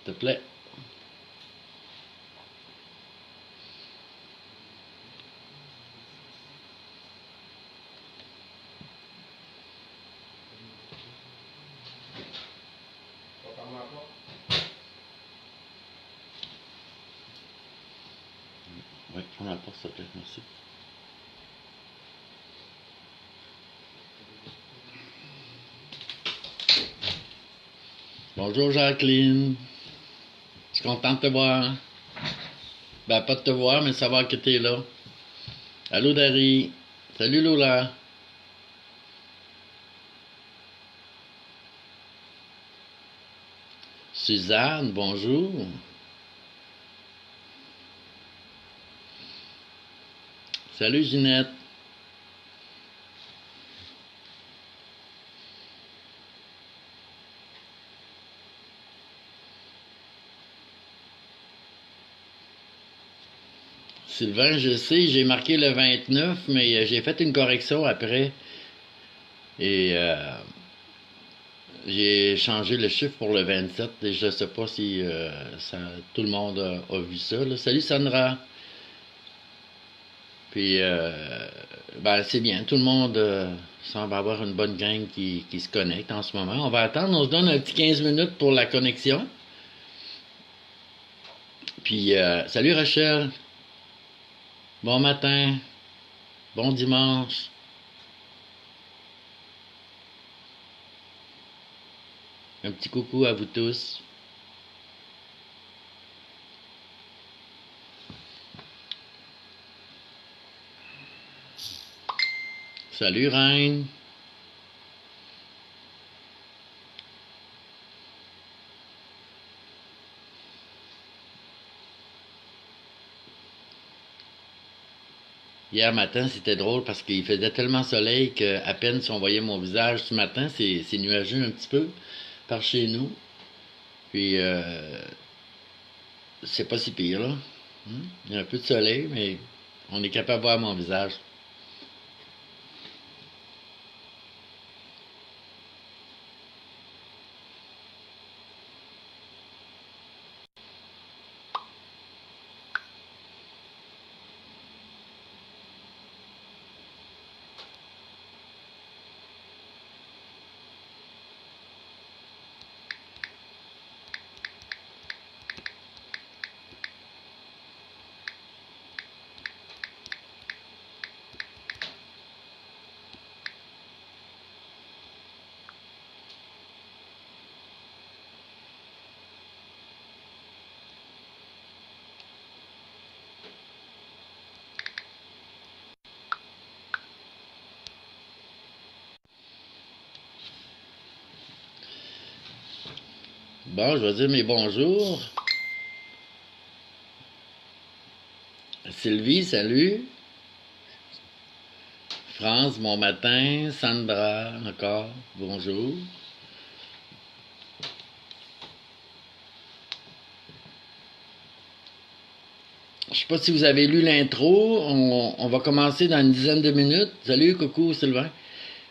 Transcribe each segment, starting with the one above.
S'il te plaît. Oui, ferme la porte, s'il te plaît. Merci. Bonjour Jacqueline. Je suis content de te voir. Ben, pas de te voir, mais savoir que tu es là. Allô Dari. Salut Lola. Suzanne, bonjour. Salut Ginette. Sylvain, je sais, j'ai marqué le 29, mais j'ai fait une correction après. Et j'ai changé le chiffre pour le 27. Et je ne sais pas si tout le monde a vu ça, là. Salut Sandra. Puis, ben, c'est bien. Tout le monde semble avoir une bonne gang qui se connecte en ce moment. On va attendre. On se donne un petit 15 minutes pour la connexion. Puis, salut Rachel. Bon matin. Bon dimanche. Un petit coucou à vous tous. Salut Reine. Hier matin, c'était drôle parce qu'il faisait tellement soleil qu'à peine si on voyait mon visage ce matin, c'est nuageux un petit peu par chez nous. Puis, c'est pas si pire, là. Il y a un peu de soleil, mais on est capable de voir mon visage. Bon, je vais dire mes bonjours. Sylvie, salut. France, bon matin. Sandra, encore, bonjour. Je sais pas si vous avez lu l'intro. On va commencer dans une dizaine de minutes. Salut, coucou, Sylvain.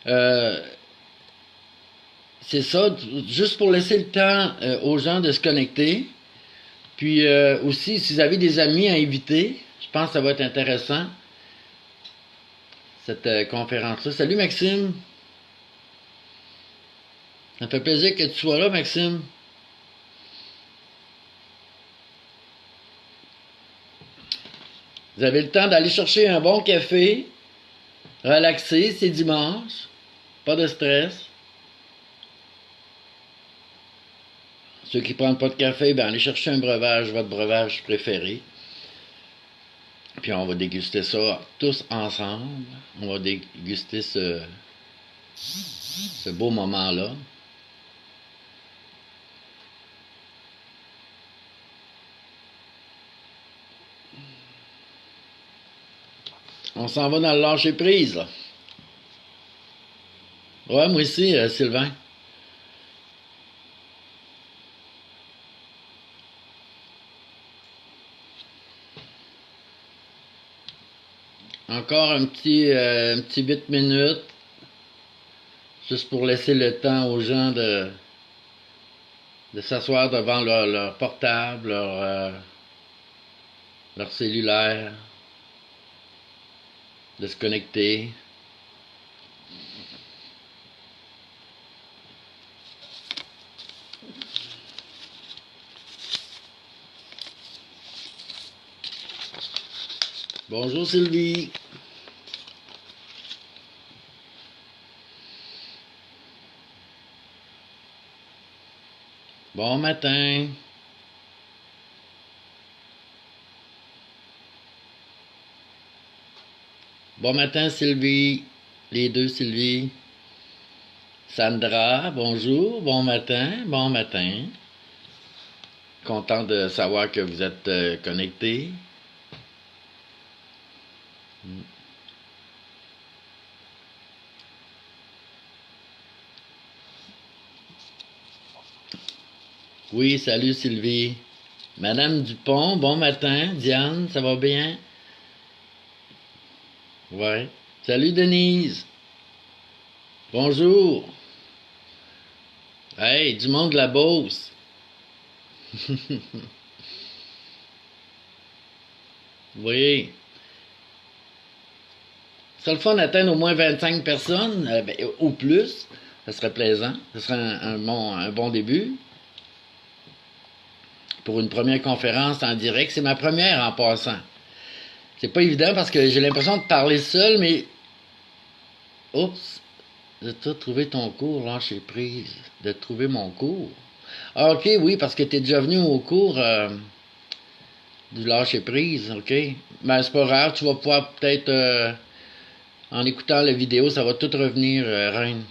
Euh, c'est ça, juste pour laisser le temps aux gens de se connecter. Puis aussi, si vous avez des amis à inviter, je pense que ça va être intéressant, cette conférence-là. Salut Maxime. Ça me fait plaisir que tu sois là, Maxime. Vous avez le temps d'aller chercher un bon café, relaxer, c'est dimanche, pas de stress. Ceux qui prennent pas de café, ben allez chercher un breuvage, votre breuvage préféré. Puis on va déguster ça tous ensemble. On va déguster ce beau moment-là. On s'en va dans le lâcher prise, là. Ouais, moi aussi, Sylvain. Encore un petit 8 minutes, juste pour laisser le temps aux gens de s'asseoir devant leur portable, leur cellulaire, de se connecter. Bonjour Sylvie. Bon matin. Bon matin Sylvie. Les deux Sylvie. Sandra, bonjour. Bon matin. Bon matin. Content de savoir que vous êtes connectés. Oui, salut Sylvie. Madame Dupont, bon matin. Diane, ça va bien? Ouais. Salut Denise. Bonjour. Hey, du monde de la Beauce. Oui. Ce serait le fun d'atteindre au moins 25 personnes, ou plus. Ce serait plaisant. Ce serait un bon début. Pour une première conférence en direct. C'est ma première en passant. C'est pas évident parce que j'ai l'impression de parler seul, mais... Oups! De toi trouver ton cours, lâcher prise. De trouver mon cours. Ah, ok, oui, parce que t'es déjà venu au cours du lâcher prise, ok? Ben, c'est pas grave, tu vas pouvoir peut-être... en écoutant la vidéo, ça va tout revenir, Reine.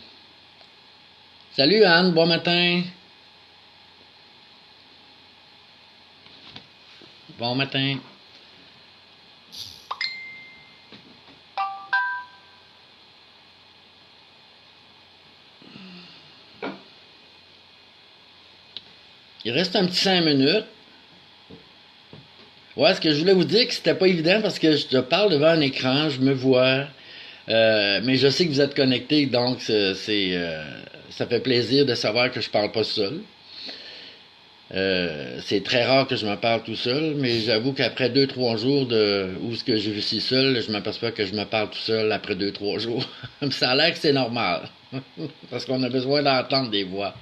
Salut Anne, bon matin. Bon matin. Il reste un petit 5 minutes. Ouais, ce que je voulais vous dire, que c'était pas évident parce que je te parle devant un écran, je me vois, mais je sais que vous êtes connectés, donc ça fait plaisir de savoir que je parle pas seul. C'est très rare que je me parle tout seul, mais j'avoue qu'après 2-3 jours où ce que je suis seul, je m'aperçois que je me parle tout seul après 2-3 jours. Ça a l'air que c'est normal, parce qu'on a besoin d'entendre des voix.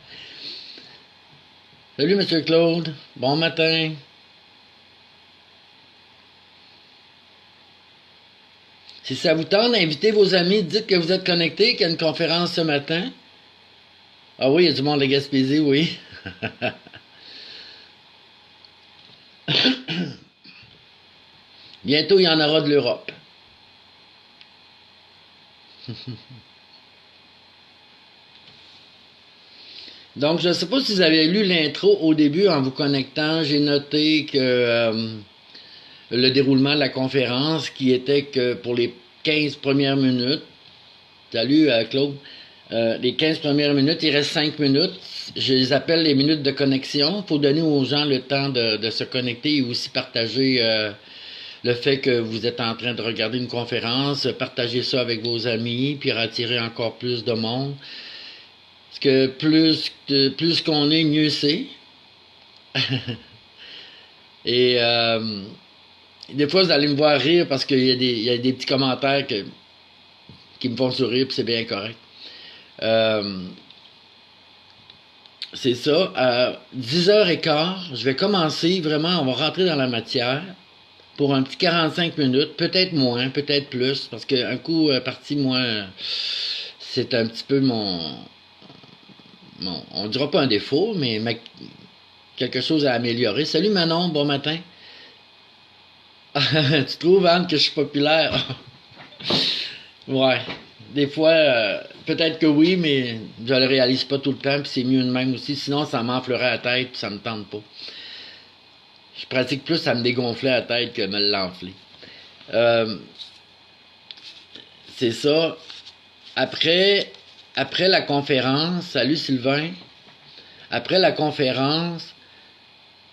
Salut Monsieur Claude, bon matin. Si ça vous tente d'inviter vos amis, dites que vous êtes connectés, qu'il y a une conférence ce matin. Ah oui, il y a du monde de Gaspésie, oui. Bientôt, il y en aura de l'Europe. Donc, je ne sais pas si vous avez lu l'intro au début en vous connectant. J'ai noté que le déroulement de la conférence qui était que pour les 15 premières minutes, salut Claude, les 15 premières minutes, il reste 5 minutes. Je les appelle les minutes de connexion. Il faut donner aux gens le temps de se connecter et aussi partager le fait que vous êtes en train de regarder une conférence, partager ça avec vos amis, puis attirer encore plus de monde. Parce que plus qu'on est, mieux c'est. Et des fois, vous allez me voir rire parce qu'il y a des petits commentaires qui me font sourire, puis c'est bien correct. C'est ça. À 10h15, je vais commencer vraiment, on va rentrer dans la matière pour un petit 45 minutes, peut-être moins, peut-être plus, parce qu'un coup parti, moi, c'est un petit peu on dira pas un défaut, mais quelque chose à améliorer. Salut Manon, bon matin. Tu trouves, Anne, que je suis populaire? Ouais. Des fois, peut-être que oui, mais je le réalise pas tout le temps, puis c'est mieux de même aussi. Sinon, ça m'enflerait la tête, puis ça me tente pas. Je pratique plus à me dégonfler la tête que me l'enfler. C'est ça. Après la conférence, salut Sylvain. Après la conférence,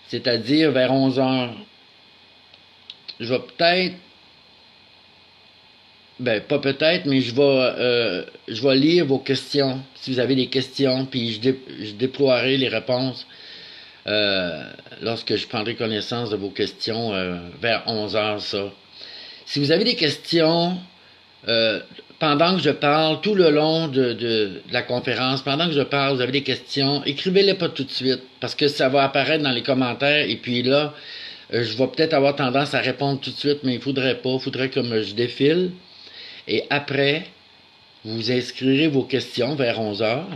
c'est-à-dire vers 11h, je vais peut-être, pas peut-être, mais je vais lire vos questions, si vous avez des questions, puis je déploierai les réponses lorsque je prendrai connaissance de vos questions vers 11 heures, ça. Si vous avez des questions, pendant que je parle, tout le long de la conférence, pendant que je parle, vous avez des questions, écrivez-les pas tout de suite, parce que ça va apparaître dans les commentaires, et puis là, je vais peut-être avoir tendance à répondre tout de suite, mais il faudrait pas, il faudrait que je défile, et après, vous inscrirez vos questions vers 11 heures,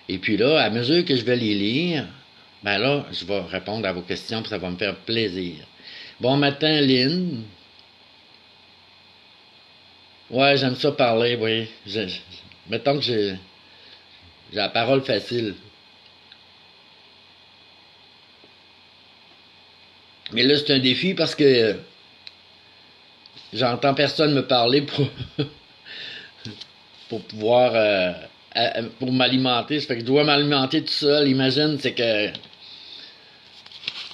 et puis là, à mesure que je vais les lire, ben là, je vais répondre à vos questions, puis ça va me faire plaisir. Bon matin, Lynn. Ouais, j'aime ça parler, oui. Mettons que j'ai la parole facile. Mais là, c'est un défi parce que j'entends personne me parler pour pouvoir pour m'alimenter. Ça fait que je dois m'alimenter tout seul. Imagine,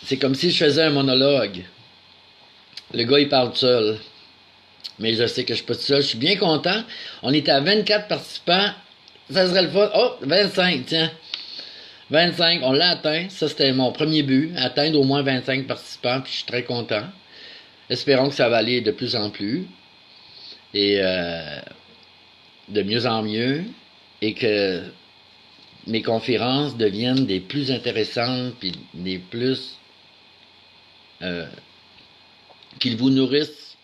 c'est comme si je faisais un monologue. Le gars, il parle tout seul. Mais je sais que je suis pas tout seul. Je suis bien content. On est à 24 participants. Ça serait le fun. Oh, 25, tiens. 25, on l'a atteint. Ça, c'était mon premier but. Atteindre au moins 25 participants. Puis je suis très content. Espérons que ça va aller de plus en plus. Et de mieux en mieux. Et que mes conférences deviennent des plus intéressantes. Puis des plus... qu'ils vous nourrissent,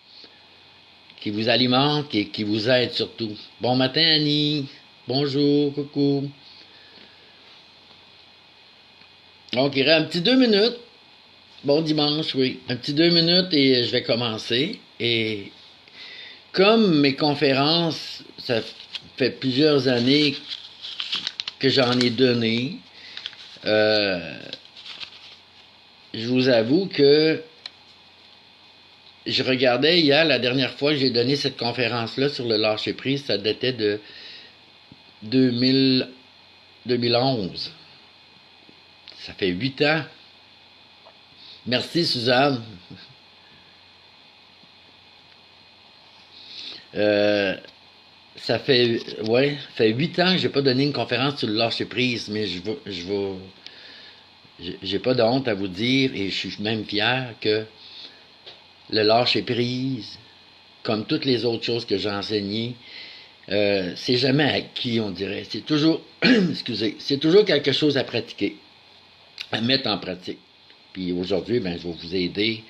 qui vous alimente et qui vous aide surtout. Bon matin, Annie. Bonjour, coucou. Donc, il reste un petit 2 minutes. Bon dimanche, oui. Un petit 2 minutes et je vais commencer. Et comme mes conférences, ça fait plusieurs années que j'en ai donné, je vous avoue que je regardais hier, la dernière fois que j'ai donné cette conférence-là sur le lâcher-prise, ça datait de 2011. Ça fait 8 ans. Merci, Suzanne. Ça fait 8 ans que j'ai pas donné une conférence sur le lâcher-prise, mais j'ai pas de honte à vous dire, et je suis même fier que le lâcher-prise, comme toutes les autres choses que j'ai enseignées, c'est jamais acquis, on dirait. C'est toujours, excusez, c'est toujours quelque chose à pratiquer, à mettre en pratique. Puis aujourd'hui, ben, je vais vous aider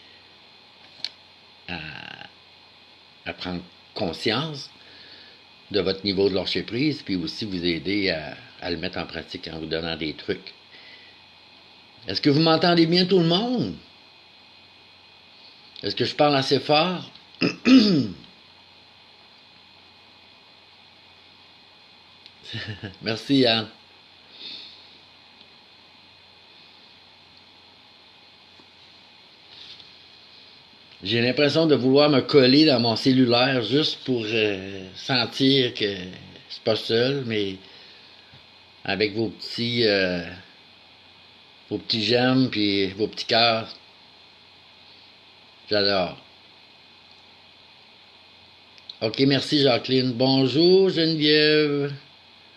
à prendre conscience de votre niveau de lâcher-prise, puis aussi vous aider à le mettre en pratique en vous donnant des trucs. Est-ce que vous m'entendez bien, tout le monde? Est-ce que je parle assez fort? Merci, Anne. J'ai l'impression de vouloir me coller dans mon cellulaire juste pour sentir que je suis pas seul, mais avec vos petits j'aime puis vos petits cœurs. J'adore. Ok, merci Jacqueline. Bonjour Geneviève.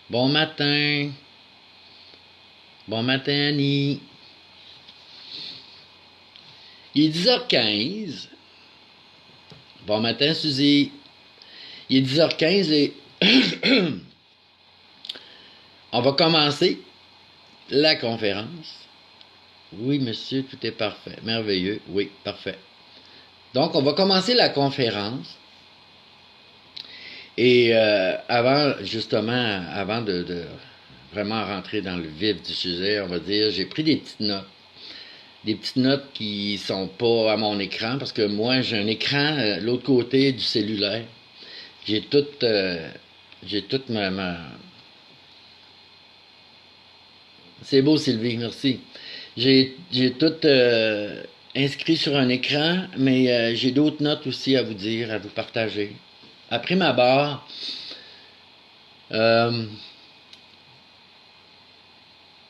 Bon matin. Bon matin Annie. Il est 10h15. Bon matin Suzy. Il est 10h15 et on va commencer la conférence. Oui monsieur, tout est parfait. Merveilleux. Oui, parfait. Donc, on va commencer la conférence. Et avant de vraiment rentrer dans le vif du sujet, on va dire, j'ai pris des petites notes. Des petites notes qui sont pas à mon écran, parce que moi, j'ai un écran l'autre côté du cellulaire. J'ai toute ma... C'est beau, Sylvie, merci. J'ai tout inscrit sur un écran, mais j'ai d'autres notes aussi à vous dire, à vous partager. Après ma barre,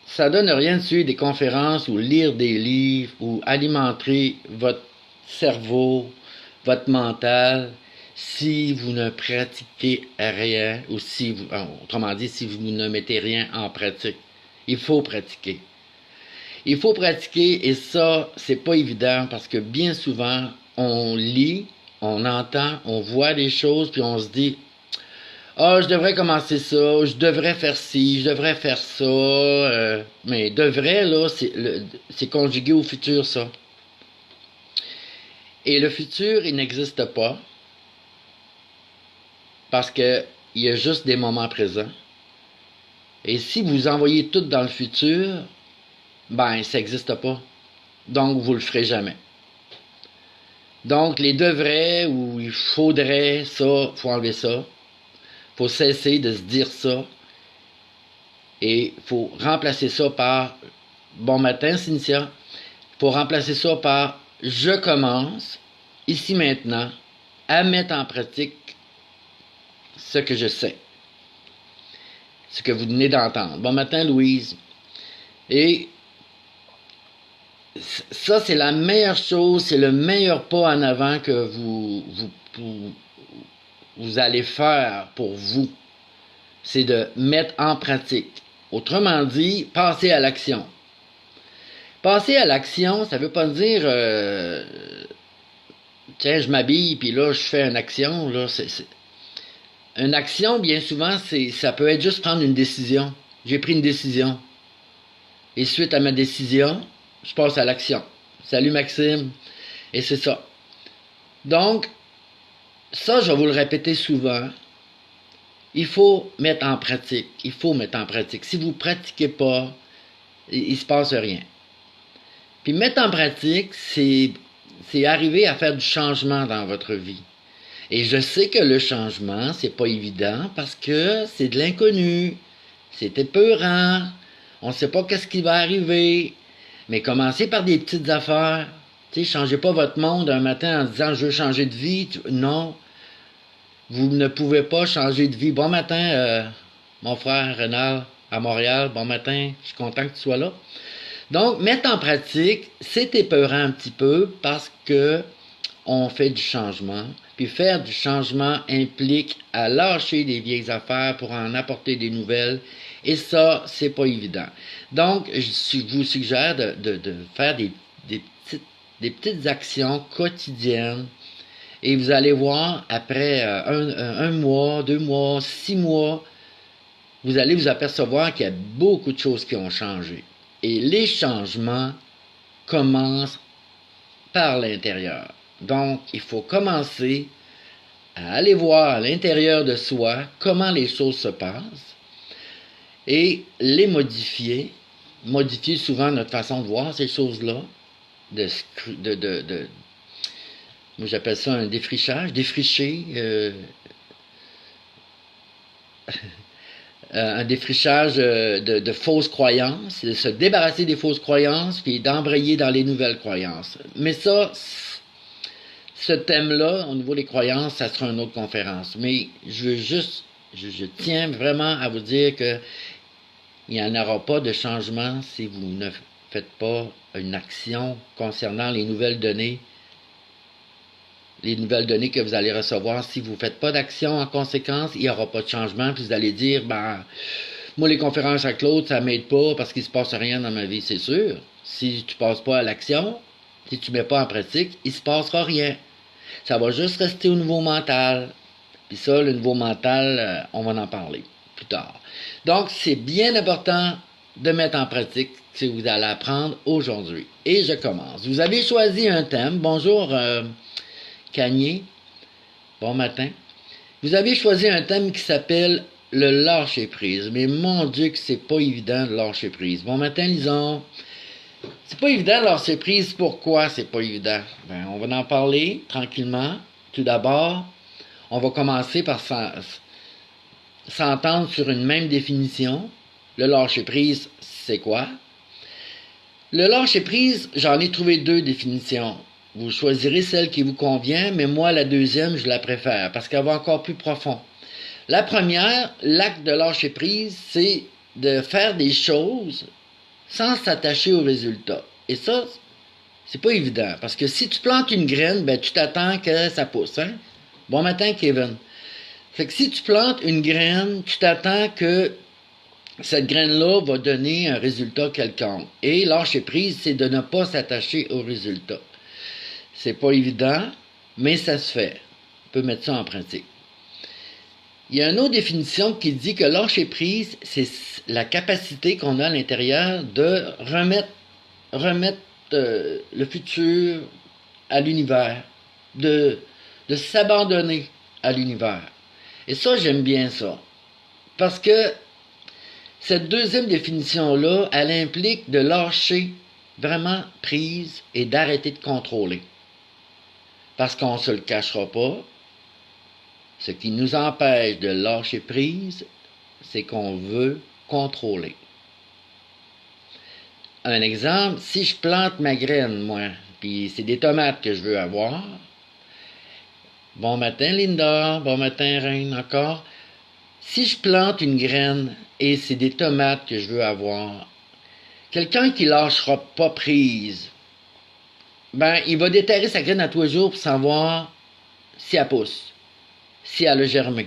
ça donne rien de suivre des conférences ou lire des livres ou alimenter votre cerveau, votre mental, si vous ne pratiquez rien ou si autrement dit, si vous ne mettez rien en pratique. Il faut pratiquer. Il faut pratiquer et ça, c'est pas évident parce que bien souvent, on lit, on entend, on voit des choses puis on se dit ah, je devrais commencer ça, je devrais faire ci, je devrais faire ça. Mais devrait, là, c'est conjugué au futur, ça. Et le futur, il n'existe pas parce que il y a juste des moments présents. Et si vous envoyez tout dans le futur, ben, ça n'existe pas. Donc, vous le ferez jamais. Donc, les devraient ou il faudrait, ça, faut enlever ça. Faut cesser de se dire ça. Et faut remplacer ça par bon matin, Cynthia. Faut remplacer ça par je commence, ici maintenant, à mettre en pratique ce que je sais. Ce que vous venez d'entendre. Bon matin, Louise. Et ça, c'est la meilleure chose, c'est le meilleur pas en avant que vous allez faire pour vous. C'est de mettre en pratique. Autrement dit, passer à l'action. Passer à l'action, ça veut pas dire tiens, je m'habille puis là je fais une action là, une action bien souvent ça peut être juste prendre une décision. J'ai pris une décision. Et suite à ma décision, je passe à l'action. Salut Maxime. Et c'est ça. Donc ça, je vais vous le répéter souvent. Il faut mettre en pratique. Il faut mettre en pratique. Si vous ne pratiquez pas, il ne se passe rien. Puis mettre en pratique, c'est arriver à faire du changement dans votre vie. Et je sais que le changement, c'est pas évident parce que c'est de l'inconnu. C'est épeurant. On ne sait pas qu'est-ce qui va arriver. Mais commencez par des petites affaires. Tu sais, changez pas votre monde un matin en disant je veux changer de vie. Non. Vous ne pouvez pas changer de vie. Bon matin, mon frère Rénal à Montréal. Bon matin, je suis content que tu sois là. Donc, mettre en pratique, c'est épeurant un petit peu parce que on fait du changement. Puis faire du changement implique à lâcher des vieilles affaires pour en apporter des nouvelles. Et ça, c'est pas évident. Donc, je vous suggère de faire des petites actions quotidiennes. Et vous allez voir, après un mois, 2 mois, 6 mois, vous allez vous apercevoir qu'il y a beaucoup de choses qui ont changé. Et les changements commencent par l'intérieur. Donc, il faut commencer à aller voir à l'intérieur de soi comment les choses se passent et les modifier. Modifier souvent notre façon de voir ces choses-là. Moi, j'appelle ça un défrichage. Défricher. Un défrichage de fausses croyances, de se débarrasser des fausses croyances, puis d'embrayer dans les nouvelles croyances. Mais ça, ce thème-là, au niveau des croyances, ça sera une autre conférence. Mais je tiens vraiment à vous dire que il n'y en aura pas de changement si vous ne faites pas une action concernant les nouvelles données. Les nouvelles données que vous allez recevoir, si vous ne faites pas d'action en conséquence, il n'y aura pas de changement. Puis vous allez dire, ben, moi, les conférences à Claude, ça ne m'aide pas parce qu'il ne se passe rien dans ma vie, c'est sûr. Si tu ne passes pas à l'action, si tu ne mets pas en pratique, il ne se passera rien. Ça va juste rester au niveau mental. Puis ça, le niveau mental, on va en parler plus tard. Donc, c'est bien important de mettre en pratique ce que vous allez apprendre aujourd'hui. Et je commence. Vous avez choisi un thème. Bonjour, Cagné, bon matin. Vous avez choisi un thème qui s'appelle le lâcher-prise. Mais mon Dieu que c'est pas évident de lâcher prise. Bon matin, Lison. C'est pas évident de lâcher prise. Pourquoi c'est pas évident? Ben, on va en parler tranquillement. Tout d'abord, on va commencer par s'entendre sur une même définition. Le lâcher-prise, c'est quoi? Le lâcher-prise, j'en ai trouvé 2 définitions. Vous choisirez celle qui vous convient, mais moi, la deuxième, je la préfère parce qu'elle va encore plus profond. La première, l'acte de lâcher prise, c'est de faire des choses sans s'attacher au résultat. Et ça, c'est pas évident parce que si tu plantes une graine, ben, tu t'attends que ça pousse, hein? Bon matin, Kevin. Fait que si tu plantes une graine, tu t'attends que cette graine-là va donner un résultat quelconque. Et lâcher prise, c'est de ne pas s'attacher au résultat. C'est pas évident, mais ça se fait. On peut mettre ça en pratique. Il y a une autre définition qui dit que lâcher prise, c'est la capacité qu'on a à l'intérieur de remettre le futur à l'univers, de s'abandonner à l'univers. Et ça, j'aime bien ça. Parce que cette deuxième définition-là, elle implique de lâcher vraiment prise et d'arrêter de contrôler. Parce qu'on ne se le cachera pas, ce qui nous empêche de lâcher prise, c'est qu'on veut contrôler. Un exemple, si je plante ma graine, moi, puis c'est des tomates que je veux avoir, bon matin Linda, bon matin Reine encore, si je plante une graine et c'est des tomates que je veux avoir, quelqu'un qui lâchera pas prise, ben il va déterrer sa graine à tous les jours pour savoir si elle pousse, si elle a germé.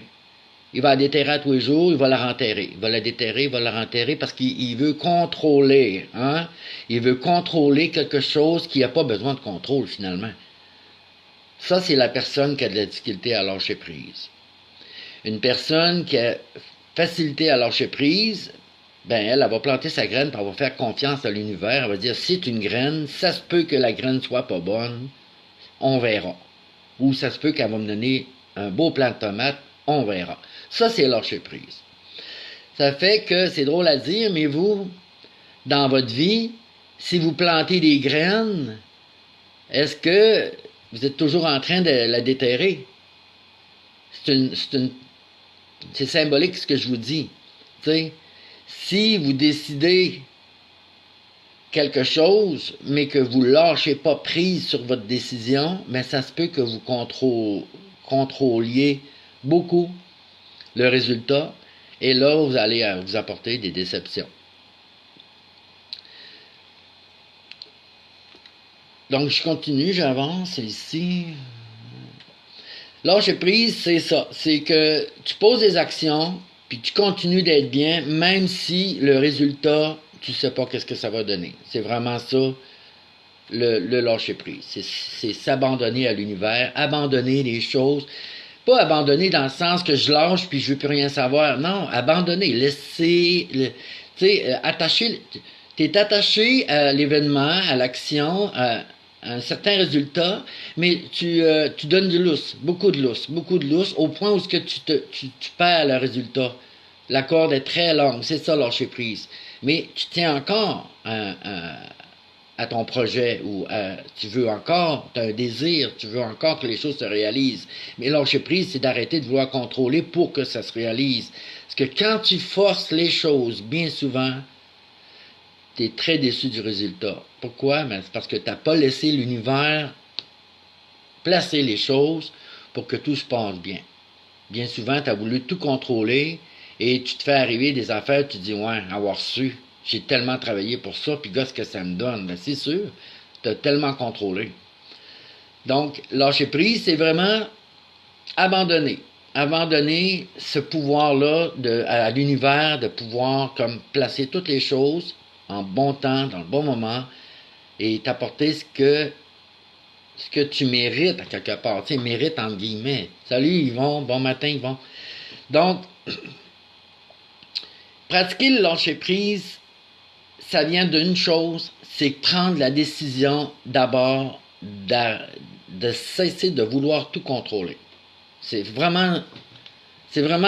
Il va la déterrer à tous les jours, il va la renterrer. Il va la déterrer, il va la renterrer parce qu'il veut contrôler. Hein? Il veut contrôler quelque chose qui n'a pas besoin de contrôle finalement. Ça, c'est la personne qui a de la difficulté à lâcher prise. Une personne qui a facilité à lâcher prise, ben elle va planter sa graine, puis elle va faire confiance à l'univers. Elle va dire, c'est une graine, ça se peut que la graine soit pas bonne, on verra. Ou ça se peut qu'elle va me donner un beau plant de tomates, on verra. Ça, c'est lâcher prise. Ça fait que, c'est drôle à dire, mais vous, dans votre vie, si vous plantez des graines, est-ce que vous êtes toujours en train de la déterrer? C'est symbolique ce que je vous dis. T'sais, si vous décidez quelque chose, mais que vous ne lâchez pas prise sur votre décision, mais ça se peut que vous contrôliez beaucoup le résultat, et là, vous allez vous apporter des déceptions. Donc, je continue, j'avance ici. Lâcher prise, c'est ça. C'est que tu poses des actions, puis tu continues d'être bien, même si le résultat, tu ne sais pas qu'est-ce que ça va donner. C'est vraiment ça, le lâcher prise. C'est s'abandonner à l'univers, abandonner les choses. Pas abandonner dans le sens que je lâche puis je veux plus rien savoir. Non, abandonner, laisser, tu sais, attacher. T'es attaché à l'événement, à l'action, à un certain résultat, mais tu donnes du lousse, beaucoup de lousse, au point où tu perds le résultat. La corde est très longue, c'est ça lâcher prise. Mais tu tiens encore à ton projet ou tu veux encore, tu as un désir, tu veux encore que les choses se réalisent. Mais lâcher prise, c'est d'arrêter de vouloir contrôler pour que ça se réalise. Parce que quand tu forces les choses, bien souvent, tu es très déçu du résultat. Pourquoi? Ben, c'est parce que tu n'as pas laissé l'univers placer les choses pour que tout se passe bien. Bien souvent, tu as voulu tout contrôler et tu te fais arriver des affaires, tu te dis, ouais, avoir su, j'ai tellement travaillé pour ça, puis gars, ce que ça me donne, ben, c'est sûr, tu as tellement contrôlé. Donc, lâcher prise, c'est vraiment abandonner. Abandonner ce pouvoir-là à l'univers de pouvoir comme placer toutes les choses en bon temps, dans le bon moment, et t'apporter ce que tu mérites à quelque part. Tu sais, mérite entre guillemets. Salut Yvon, bon matin Yvon. Donc, pratiquer le lâcher-prise, ça vient d'une chose, c'est prendre la décision d'abord de cesser de vouloir tout contrôler. C'est vraiment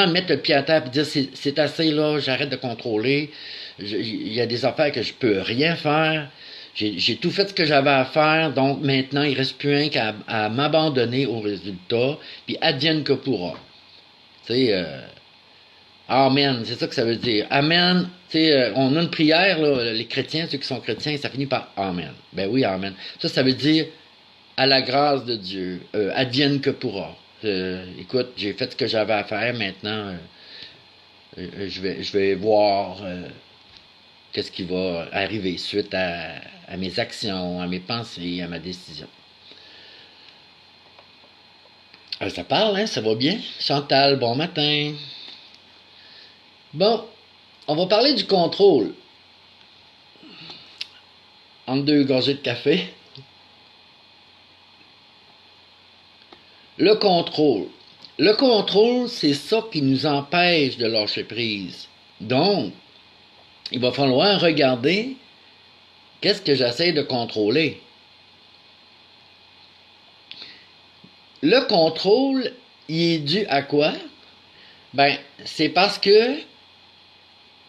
mettre le pied à terre et dire c'est assez là, j'arrête de contrôler. Il y a des affaires que je peux rien faire. J'ai tout fait ce que j'avais à faire, donc maintenant il ne reste plus rien qu'à m'abandonner au résultat, puis advienne que pourra. Tu sais, Amen, c'est ça que ça veut dire. Amen, tu sais, on a une prière, là, les chrétiens, ceux qui sont chrétiens, ça finit par Amen. Ben oui, Amen. Ça veut dire à la grâce de Dieu, advienne que pourra. Écoute, j'ai fait ce que j'avais à faire, maintenant je vais voir qu'est-ce qui va arriver suite à mes actions, à mes pensées, à ma décision. Ça parle, hein, ça va bien? Chantal, bon matin. Bon, On va parler du contrôle. Entre deux gorgées de café. Le contrôle. Le contrôle, c'est ça qui nous empêche de lâcher prise. Donc, il va falloir regarder qu'est-ce que j'essaie de contrôler. Le contrôle, il est dû à quoi? Ben, c'est parce que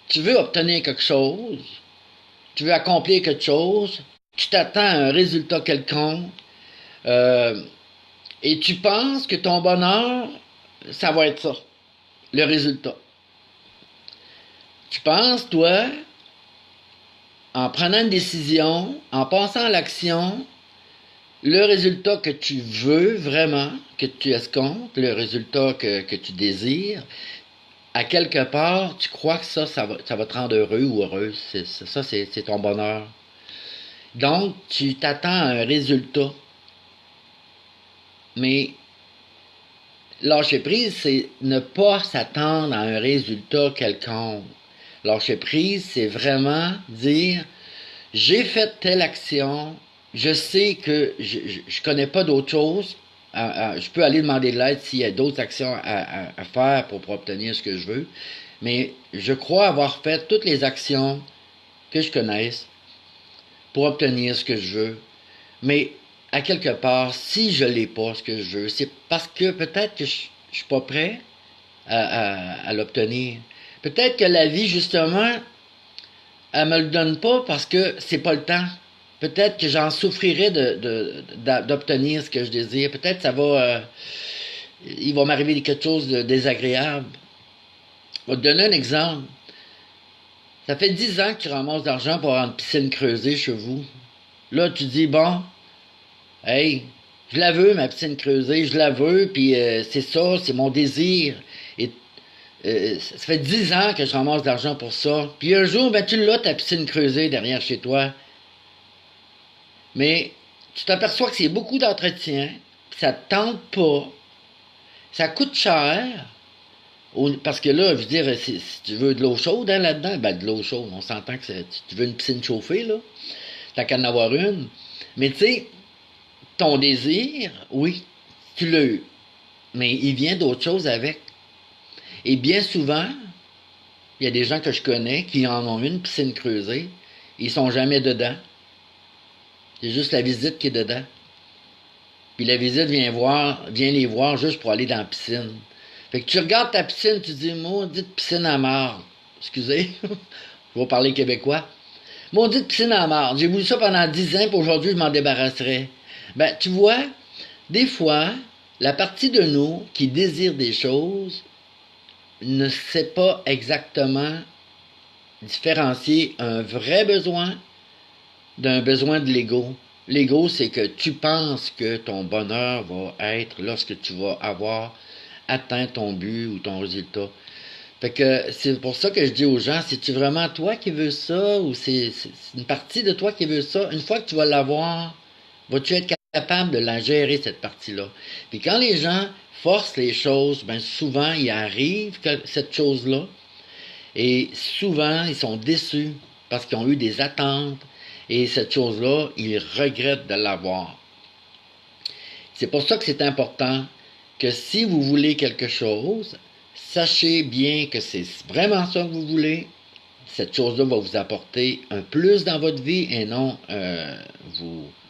tu veux obtenir quelque chose, tu veux accomplir quelque chose, tu t'attends à un résultat quelconque, et tu penses que ton bonheur, ça va être ça, le résultat. Tu penses, toi, en prenant une décision, en passant à l'action, le résultat que tu veux vraiment, que tu escomptes, le résultat que tu désires, à quelque part, tu crois que ça va te rendre heureux ou heureuse. C'est ton bonheur. Donc, tu t'attends à un résultat. Mais lâcher prise, c'est ne pas s'attendre à un résultat quelconque. Lâcher prise, c'est vraiment dire, j'ai fait telle action, je sais que je connais pas d'autre chose, je peux aller demander de l'aide s'il y a d'autres actions à faire pour obtenir ce que je veux, mais je crois avoir fait toutes les actions que je connaisse pour obtenir ce que je veux. Mais à quelque part, si je l'ai pas ce que je veux, c'est parce que peut-être que je suis pas prêt à l'obtenir. Peut-être que la vie, justement, elle me le donne pas parce que c'est pas le temps. Peut-être que j'en souffrirai d'obtenir ce que je désire. Peut-être il va m'arriver quelque chose de désagréable. Je vais te donner un exemple. Ça fait 10 ans que tu ramasses d'argent pour avoir une piscine creusée chez vous. Là, tu dis, bon, hey, je la veux, ma piscine creusée, je la veux, puis c'est ça, c'est mon désir. Et ça fait 10 ans que je ramasse de l'argent pour ça. Puis un jour, ben tu l'as, ta piscine creusée derrière chez toi. Mais tu t'aperçois que c'est beaucoup d'entretien, ça te tente pas, ça coûte cher. Parce que là, je veux dire, si tu veux de l'eau chaude hein, là-dedans, ben de l'eau chaude, on s'entend que tu veux une piscine chauffée, là. T'as qu'à en avoir une. Mais tu sais, ton désir, oui, tu l'as eu. Mais il vient d'autre chose avec. Et bien souvent, il y a des gens que je connais qui en ont une piscine creusée, ils sont jamais dedans. C'est juste la visite qui est dedans. Puis la visite vient les voir juste pour aller dans la piscine. Fait que tu regardes ta piscine, tu dis, maudite piscine à marde. Excusez, je vais parler québécois. Maudite piscine à marde. J'ai voulu ça pendant 10 ans, puis aujourd'hui, je m'en débarrasserai. Ben, tu vois, des fois, la partie de nous qui désire des choses ne sait pas exactement différencier un vrai besoin d'un besoin de l'ego. L'ego, c'est que tu penses que ton bonheur va être lorsque tu vas avoir atteint ton but ou ton résultat. Fait que c'est pour ça que je dis aux gens, c'est-tu vraiment toi qui veux ça ou c'est une partie de toi qui veut ça? Une fois que tu vas l'avoir, vas-tu être capable de la gérer, cette partie-là? Puis quand les gens forcent les choses, ben souvent, il arrive cette chose-là et souvent, ils sont déçus parce qu'ils ont eu des attentes et cette chose-là, ils regrettent de l'avoir. C'est pour ça que c'est important que si vous voulez quelque chose, sachez bien que c'est vraiment ça que vous voulez. Cette chose-là va vous apporter un plus dans votre vie et non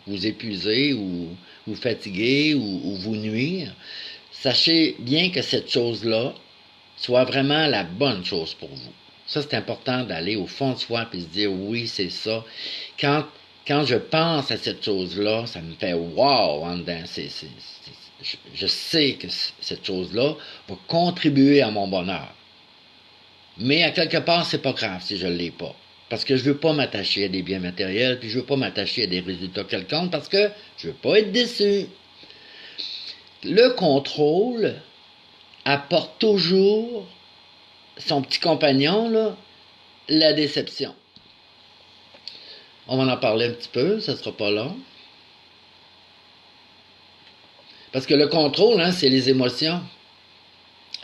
vous épuiser ou vous fatiguer ou vous nuire. Sachez bien que cette chose-là soit vraiment la bonne chose pour vous. Ça, c'est important d'aller au fond de soi et se dire oui, c'est ça. Quand je pense à cette chose-là, ça me fait wow en dedans. Je sais que cette chose-là va contribuer à mon bonheur. Mais à quelque part, c'est pas grave si je ne l'ai pas. Parce que je veux pas m'attacher à des biens matériels, puis je veux pas m'attacher à des résultats quelconques, parce que je veux pas être déçu. Le contrôle apporte toujours son petit compagnon, là, la déception. On va en parler un petit peu, ça sera pas long. Parce que le contrôle, hein, c'est les émotions.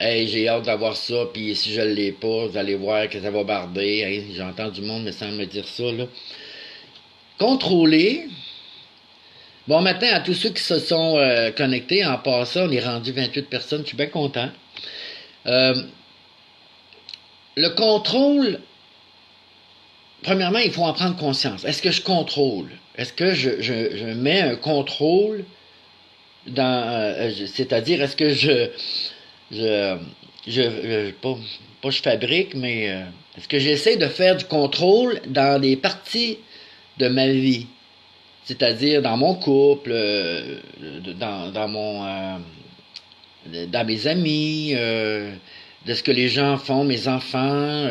Hey, j'ai hâte d'avoir ça, puis si je l'ai pas, vous allez voir que ça va barder. Hey, j'entends du monde mais sans me dire ça, là. Contrôler. Bon matin à tous ceux qui se sont connectés. En passant, on est rendu 28 personnes. Je suis bien content. Euh, le contrôle, premièrement, il faut en prendre conscience. Est-ce que je contrôle? Est-ce que je mets un contrôle dans... c'est-à-dire, est-ce que je, pas je fabrique, mais est-ce que j'essaie de faire du contrôle dans des parties de ma vie? C'est-à-dire dans mon couple, dans mes amis, de ce que les gens font, mes enfants,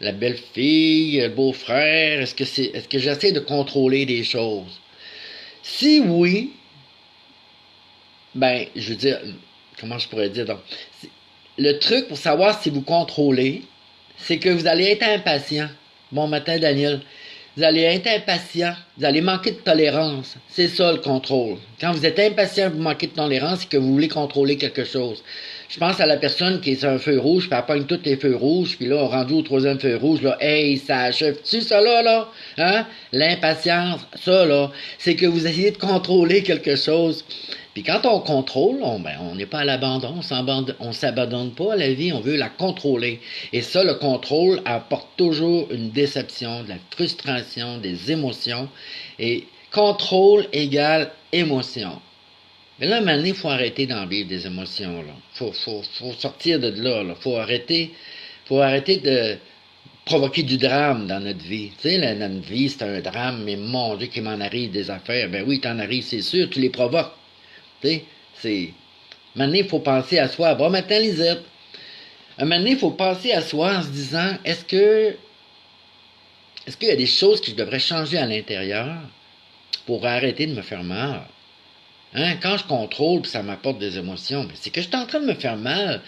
la belle-fille, le beau-frère, est-ce que j'essaie de contrôler des choses? Si oui, ben, je veux dire, comment je pourrais dire donc, le truc pour savoir si vous contrôlez, c'est que vous allez être impatient. Bon matin, Daniel. Vous allez être impatient, vous allez manquer de tolérance. C'est ça le contrôle. Quand vous êtes impatient, vous manquez de tolérance et que vous voulez contrôler quelque chose. Je pense à la personne qui est sur un feu rouge, puis elle pogne tous les feux rouges, puis là, on rendu au troisième feu rouge, là, hey, ça achève-tu ça là? Hein? L'impatience, ça là, c'est que vous essayez de contrôler quelque chose. Puis quand on contrôle, on n'est pas à l'abandon, on s'abandonne pas à la vie, on veut la contrôler. Et ça, le contrôle apporte toujours une déception, de la frustration, des émotions. Et contrôle égale émotion. Mais là, maintenant, il faut arrêter d'en vivre des émotions. Là. Faut sortir de là. Faut arrêter de provoquer du drame dans notre vie. Tu sais, notre vie, c'est un drame, mais mon Dieu, qu'il m'en arrive des affaires. Ben oui, t'en arrives, c'est sûr, tu les provoques. Tu sais, c'est... Maintenant, il faut penser à soi. Bon matin, Lisette. Un moment donné, il faut penser à soi en se disant, est-ce qu'il y a des choses que je devrais changer à l'intérieur pour arrêter de me faire mal? Hein? Quand je contrôle, puis ça m'apporte des émotions, c'est que je suis en train de me faire mal.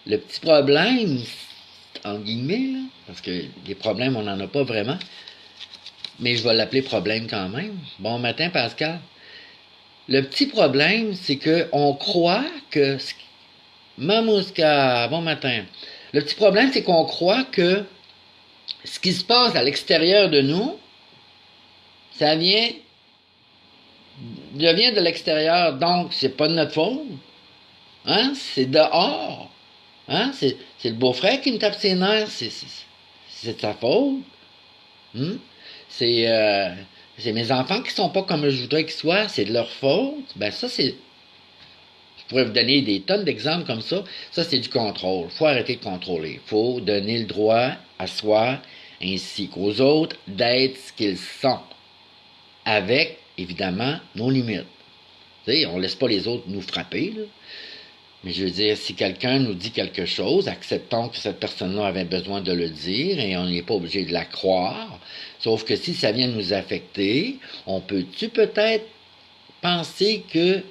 Le petit problème, en guillemets, là, parce que des problèmes, on n'en a pas vraiment, mais je vais l'appeler problème quand même. Bon matin, Pascal. Le petit problème, c'est qu'on croit que... Mamouska, bon matin. Le petit problème, c'est qu'on croit que ce qui se passe à l'extérieur de nous, ça vient de l'extérieur, donc c'est pas de notre faute. Hein? C'est dehors. Hein? C'est le beau-frère qui me tape ses nerfs, c'est de sa faute. Hein? C'est mes enfants qui sont pas comme je voudrais qu'ils soient, c'est de leur faute. Ben ça, c'est... Je pourrais vous donner des tonnes d'exemples comme ça. Ça, c'est du contrôle. Il faut arrêter de contrôler. Il faut donner le droit à soi ainsi qu'aux autres d'être ce qu'ils sont. Avec, évidemment, nos limites. Tu sais, on ne laisse pas les autres nous frapper, là. Mais je veux dire, si quelqu'un nous dit quelque chose, acceptons que cette personne-là avait besoin de le dire et on n'est pas obligé de la croire. Sauf que si ça vient nous affecter, on peut-tu peut-être penser que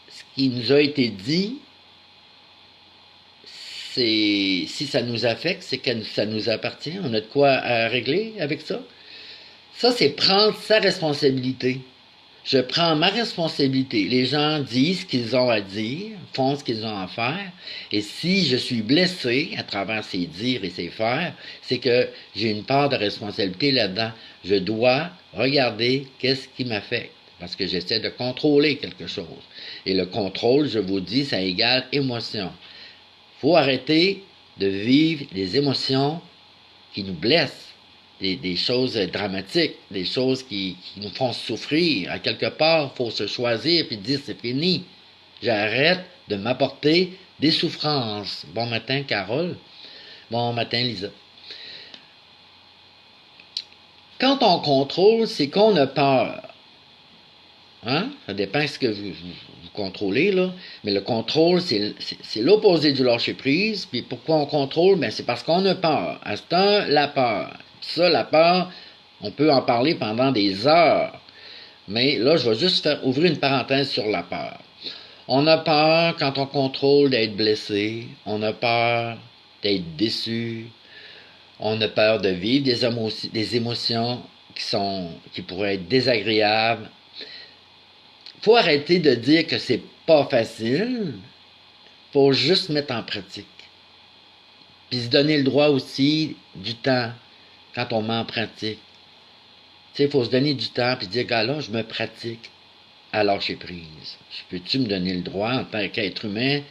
ce qui nous a été dit, c'est si ça nous affecte, c'est que ça nous appartient. On a de quoi à régler avec ça. Ça, c'est prendre sa responsabilité. Je prends ma responsabilité. Les gens disent ce qu'ils ont à dire, font ce qu'ils ont à faire, et si je suis blessé à travers ces dires et ces faire, c'est que j'ai une part de responsabilité là-dedans. Je dois regarder qu'est-ce qui m'affecte, parce que j'essaie de contrôler quelque chose. Et le contrôle, je vous dis, ça égale émotion. Il faut arrêter de vivre des émotions qui nous blessent. Des choses dramatiques, des choses qui nous font souffrir. À quelque part, il faut se choisir et dire c'est fini. J'arrête de m'apporter des souffrances. Bon matin, Carole. Bon matin, Lisa. Quand on contrôle, c'est qu'on a peur. Hein? Ça dépend de ce que vous contrôlez, là. Mais le contrôle, c'est l'opposé du lâcher-prise. Puis pourquoi on contrôle? Ben, c'est parce qu'on a peur. À ce temps, la peur. Ça, la peur, on peut en parler pendant des heures. Mais là, je vais juste ouvrir une parenthèse sur la peur. On a peur, quand on contrôle, d'être blessé. On a peur d'être déçu. On a peur de vivre des émotions qui pourraient être désagréables. Faut arrêter de dire que c'est pas facile. faut juste mettre en pratique. Puis se donner le droit aussi du temps quand on met en pratique. Tu sais, il faut se donner du temps puis dire, gars là, je me pratique à lâcher prise. Peux-tu me donner le droit en tant qu'être humain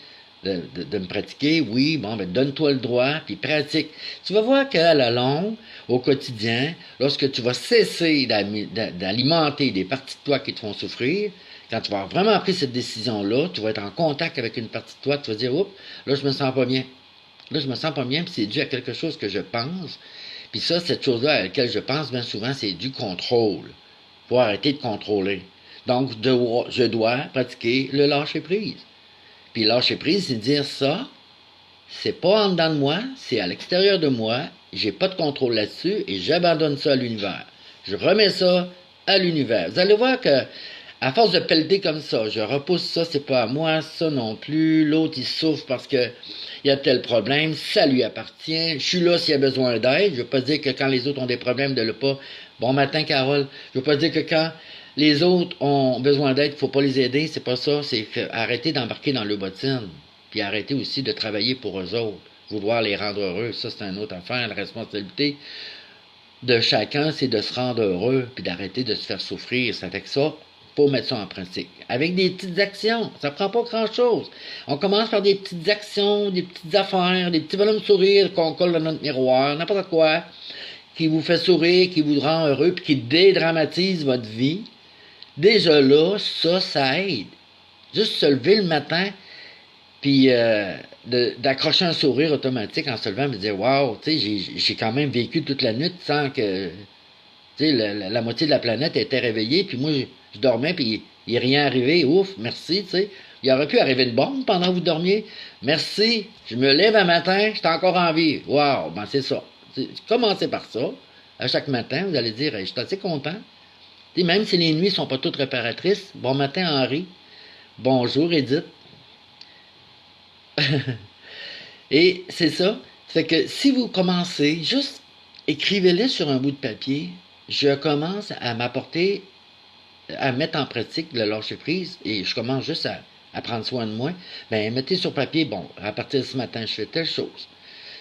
de me pratiquer? Oui, bon, ben donne-toi le droit, puis pratique. Tu vas voir qu'à la longue, au quotidien, lorsque tu vas cesser d'alimenter des parties de toi qui te font souffrir, quand tu vas avoir vraiment pris cette décision-là, tu vas être en contact avec une partie de toi, tu vas dire, oups, là, je me sens pas bien. Là, je me sens pas bien, puis c'est dû à quelque chose que je pense. Puis ça, cette chose-là à laquelle je pense bien souvent, c'est du contrôle. Faut arrêter de contrôler. Donc, je dois pratiquer le lâcher-prise. Puis lâcher-prise, c'est dire ça, c'est pas en dedans de moi, c'est à l'extérieur de moi, j'ai pas de contrôle là-dessus et j'abandonne ça à l'univers. Je remets ça à l'univers. Vous allez voir que, à force de pelleter comme ça, je repousse ça, c'est pas à moi, ça non plus, l'autre il souffre parce que il y a tel problème, ça lui appartient, je suis là s'il y a besoin d'aide, je veux pas dire que quand les autres ont des problèmes de le pas, bon matin Carole, je veux pas dire que quand les autres ont besoin d'aide, il faut pas les aider, c'est pas ça, c'est arrêter d'embarquer dans le bottine, puis arrêter aussi de travailler pour eux autres, vouloir les rendre heureux, ça c'est une autre affaire, la responsabilité de chacun, c'est de se rendre heureux, puis d'arrêter de se faire souffrir, ça fait que ça, faut mettre ça en pratique. Avec des petites actions, ça prend pas grand-chose. On commence par des petites actions, des petites affaires, des petits bonhommes sourires qu'on colle dans notre miroir, n'importe quoi, qui vous fait sourire, qui vous rend heureux, puis qui dédramatise votre vie. Déjà là, ça aide. Juste se lever le matin, puis d'accrocher un sourire automatique en se levant et dire waouh, tu sais, j'ai quand même vécu toute la nuit sans que tu sais, la moitié de la planète était réveillée, puis moi je dormais, puis il n'est rien arrivé, ouf, merci, tu sais. Il aurait pu arriver une bombe pendant que vous dormiez. Merci, je me lève un matin, j'étais encore en vie. Waouh, ben c'est ça. Commencez par ça. À chaque matin, vous allez dire, hey, je suis assez content. T'sais, même si les nuits sont pas toutes réparatrices, bon matin Henri, bonjour Edith. Et c'est ça. C'est que si vous commencez, juste écrivez-les sur un bout de papier. Je commence à m'apporter, à mettre en pratique le lâcher-prise et je commence juste à prendre soin de moi. Ben, mettez sur papier, bon, à partir de ce matin, je fais telle chose.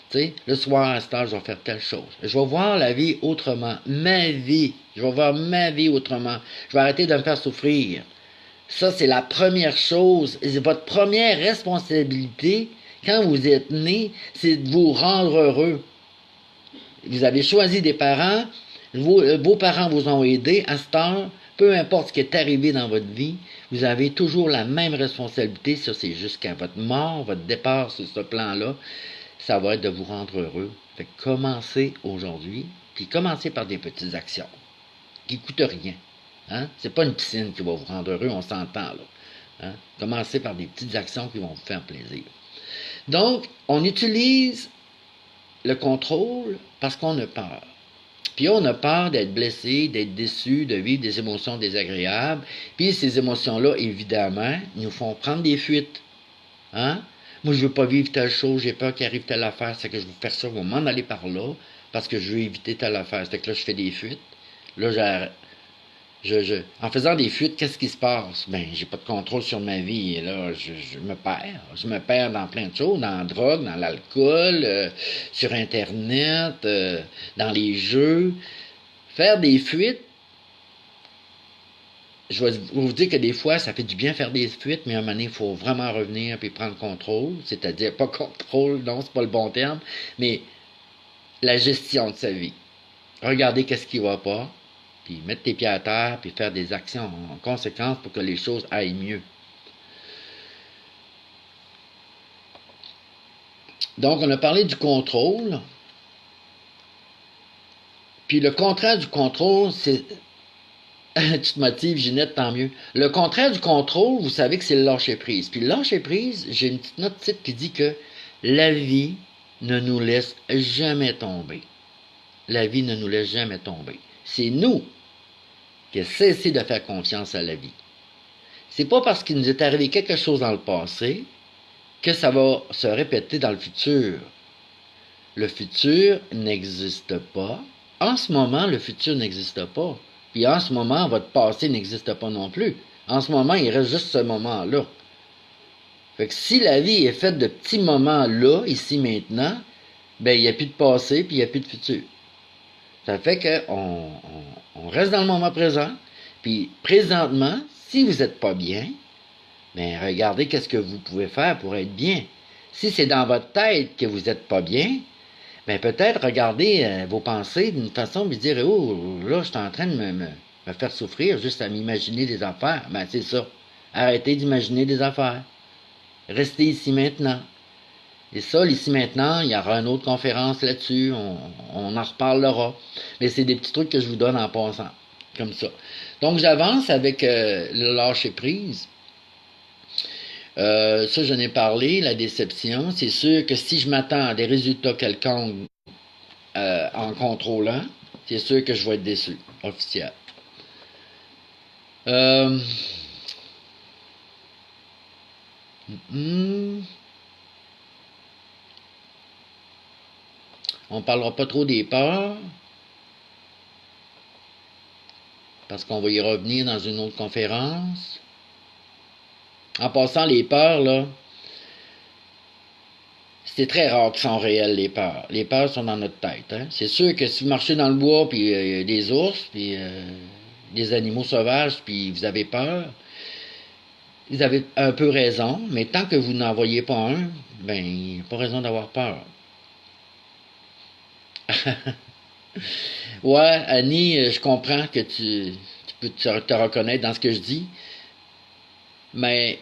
Tu sais, le soir, à cette heure, je vais faire telle chose. Je vais voir la vie autrement. Ma vie. Je vais voir ma vie autrement. Je vais arrêter de me faire souffrir. Ça, c'est la première chose. C'est votre première responsabilité quand vous êtes né, c'est de vous rendre heureux. Vous avez choisi des parents, vos parents vous ont aidé à cette heure, peu importe ce qui est arrivé dans votre vie, vous avez toujours la même responsabilité, ça c'est jusqu'à votre mort, votre départ sur ce plan-là, ça va être de vous rendre heureux. Fait que commencez aujourd'hui, puis commencez par des petites actions qui ne coûtent rien. Hein? C'est pas une piscine qui va vous rendre heureux, on s'entend là. Hein? Commencez par des petites actions qui vont vous faire plaisir. Donc, on utilise le contrôle parce qu'on a peur. Puis on a peur d'être blessé, d'être déçu, de vivre des émotions désagréables. Puis ces émotions-là, évidemment, nous font prendre des fuites. Hein? Moi, je veux pas vivre telle chose, j'ai peur qu'il arrive telle affaire, c'est que je vais faire ça, je vais m'en aller par là, parce que je veux éviter telle affaire. C'est que là, je fais des fuites. Là, en faisant des fuites, qu'est-ce qui se passe? Ben, j'ai pas de contrôle sur ma vie. Et là, je me perds. Je me perds dans plein de choses, dans la drogue, dans l'alcool, sur Internet, dans les jeux. Faire des fuites, je vais vous dire que des fois, ça fait du bien faire des fuites, mais à un moment donné, il faut vraiment revenir et prendre contrôle. C'est-à-dire, pas contrôle, non, c'est pas le bon terme, mais la gestion de sa vie. Regardez qu'est-ce qui va pas, puis mettre tes pieds à terre, puis faire des actions en conséquence pour que les choses aillent mieux. Donc, on a parlé du contrôle. Puis le contraire du contrôle, c'est... Tu te motives, Ginette, tant mieux. Le contraire du contrôle, vous savez que c'est le lâcher-prise. Puis le lâcher-prise, j'ai une petite note titre qui dit que la vie ne nous laisse jamais tomber. La vie ne nous laisse jamais tomber. C'est nous qui avons cessé de faire confiance à la vie. C'est pas parce qu'il nous est arrivé quelque chose dans le passé que ça va se répéter dans le futur. Le futur n'existe pas. En ce moment, le futur n'existe pas. Puis en ce moment, votre passé n'existe pas non plus. En ce moment, il reste juste ce moment-là. Fait que si la vie est faite de petits moments là, ici, maintenant, ben il n'y a plus de passé, puis il n'y a plus de futur. Ça fait qu'on reste dans le moment présent, puis présentement, si vous n'êtes pas bien, ben regardez qu'est-ce que vous pouvez faire pour être bien. Si c'est dans votre tête que vous n'êtes pas bien, ben peut-être regardez vos pensées d'une façon de dire oh là je suis en train de me faire souffrir juste à m'imaginer des affaires. Ben c'est ça. Arrêtez d'imaginer des affaires. Restez ici maintenant. Et ça, ici maintenant, il y aura une autre conférence là-dessus. On en reparlera. Mais c'est des petits trucs que je vous donne en passant. Comme ça. Donc j'avance avec le lâcher prise. Ça, j'en ai parlé, la déception. C'est sûr que si je m'attends à des résultats quelconques en contrôlant, c'est sûr que je vais être déçu, officiel. On parlera pas trop des peurs, parce qu'on va y revenir dans une autre conférence. En passant, les peurs, là, c'est très rare qu'ils sont réels, les peurs. Les peurs sont dans notre tête. Hein? C'est sûr que si vous marchez dans le bois, puis il y a des ours, puis des animaux sauvages, puis vous avez peur, vous avez un peu raison, mais tant que vous n'en voyez pas un, ben, il n'y a pas raison d'avoir peur. Ouais, Annie, je comprends que tu peux te reconnaître dans ce que je dis, mais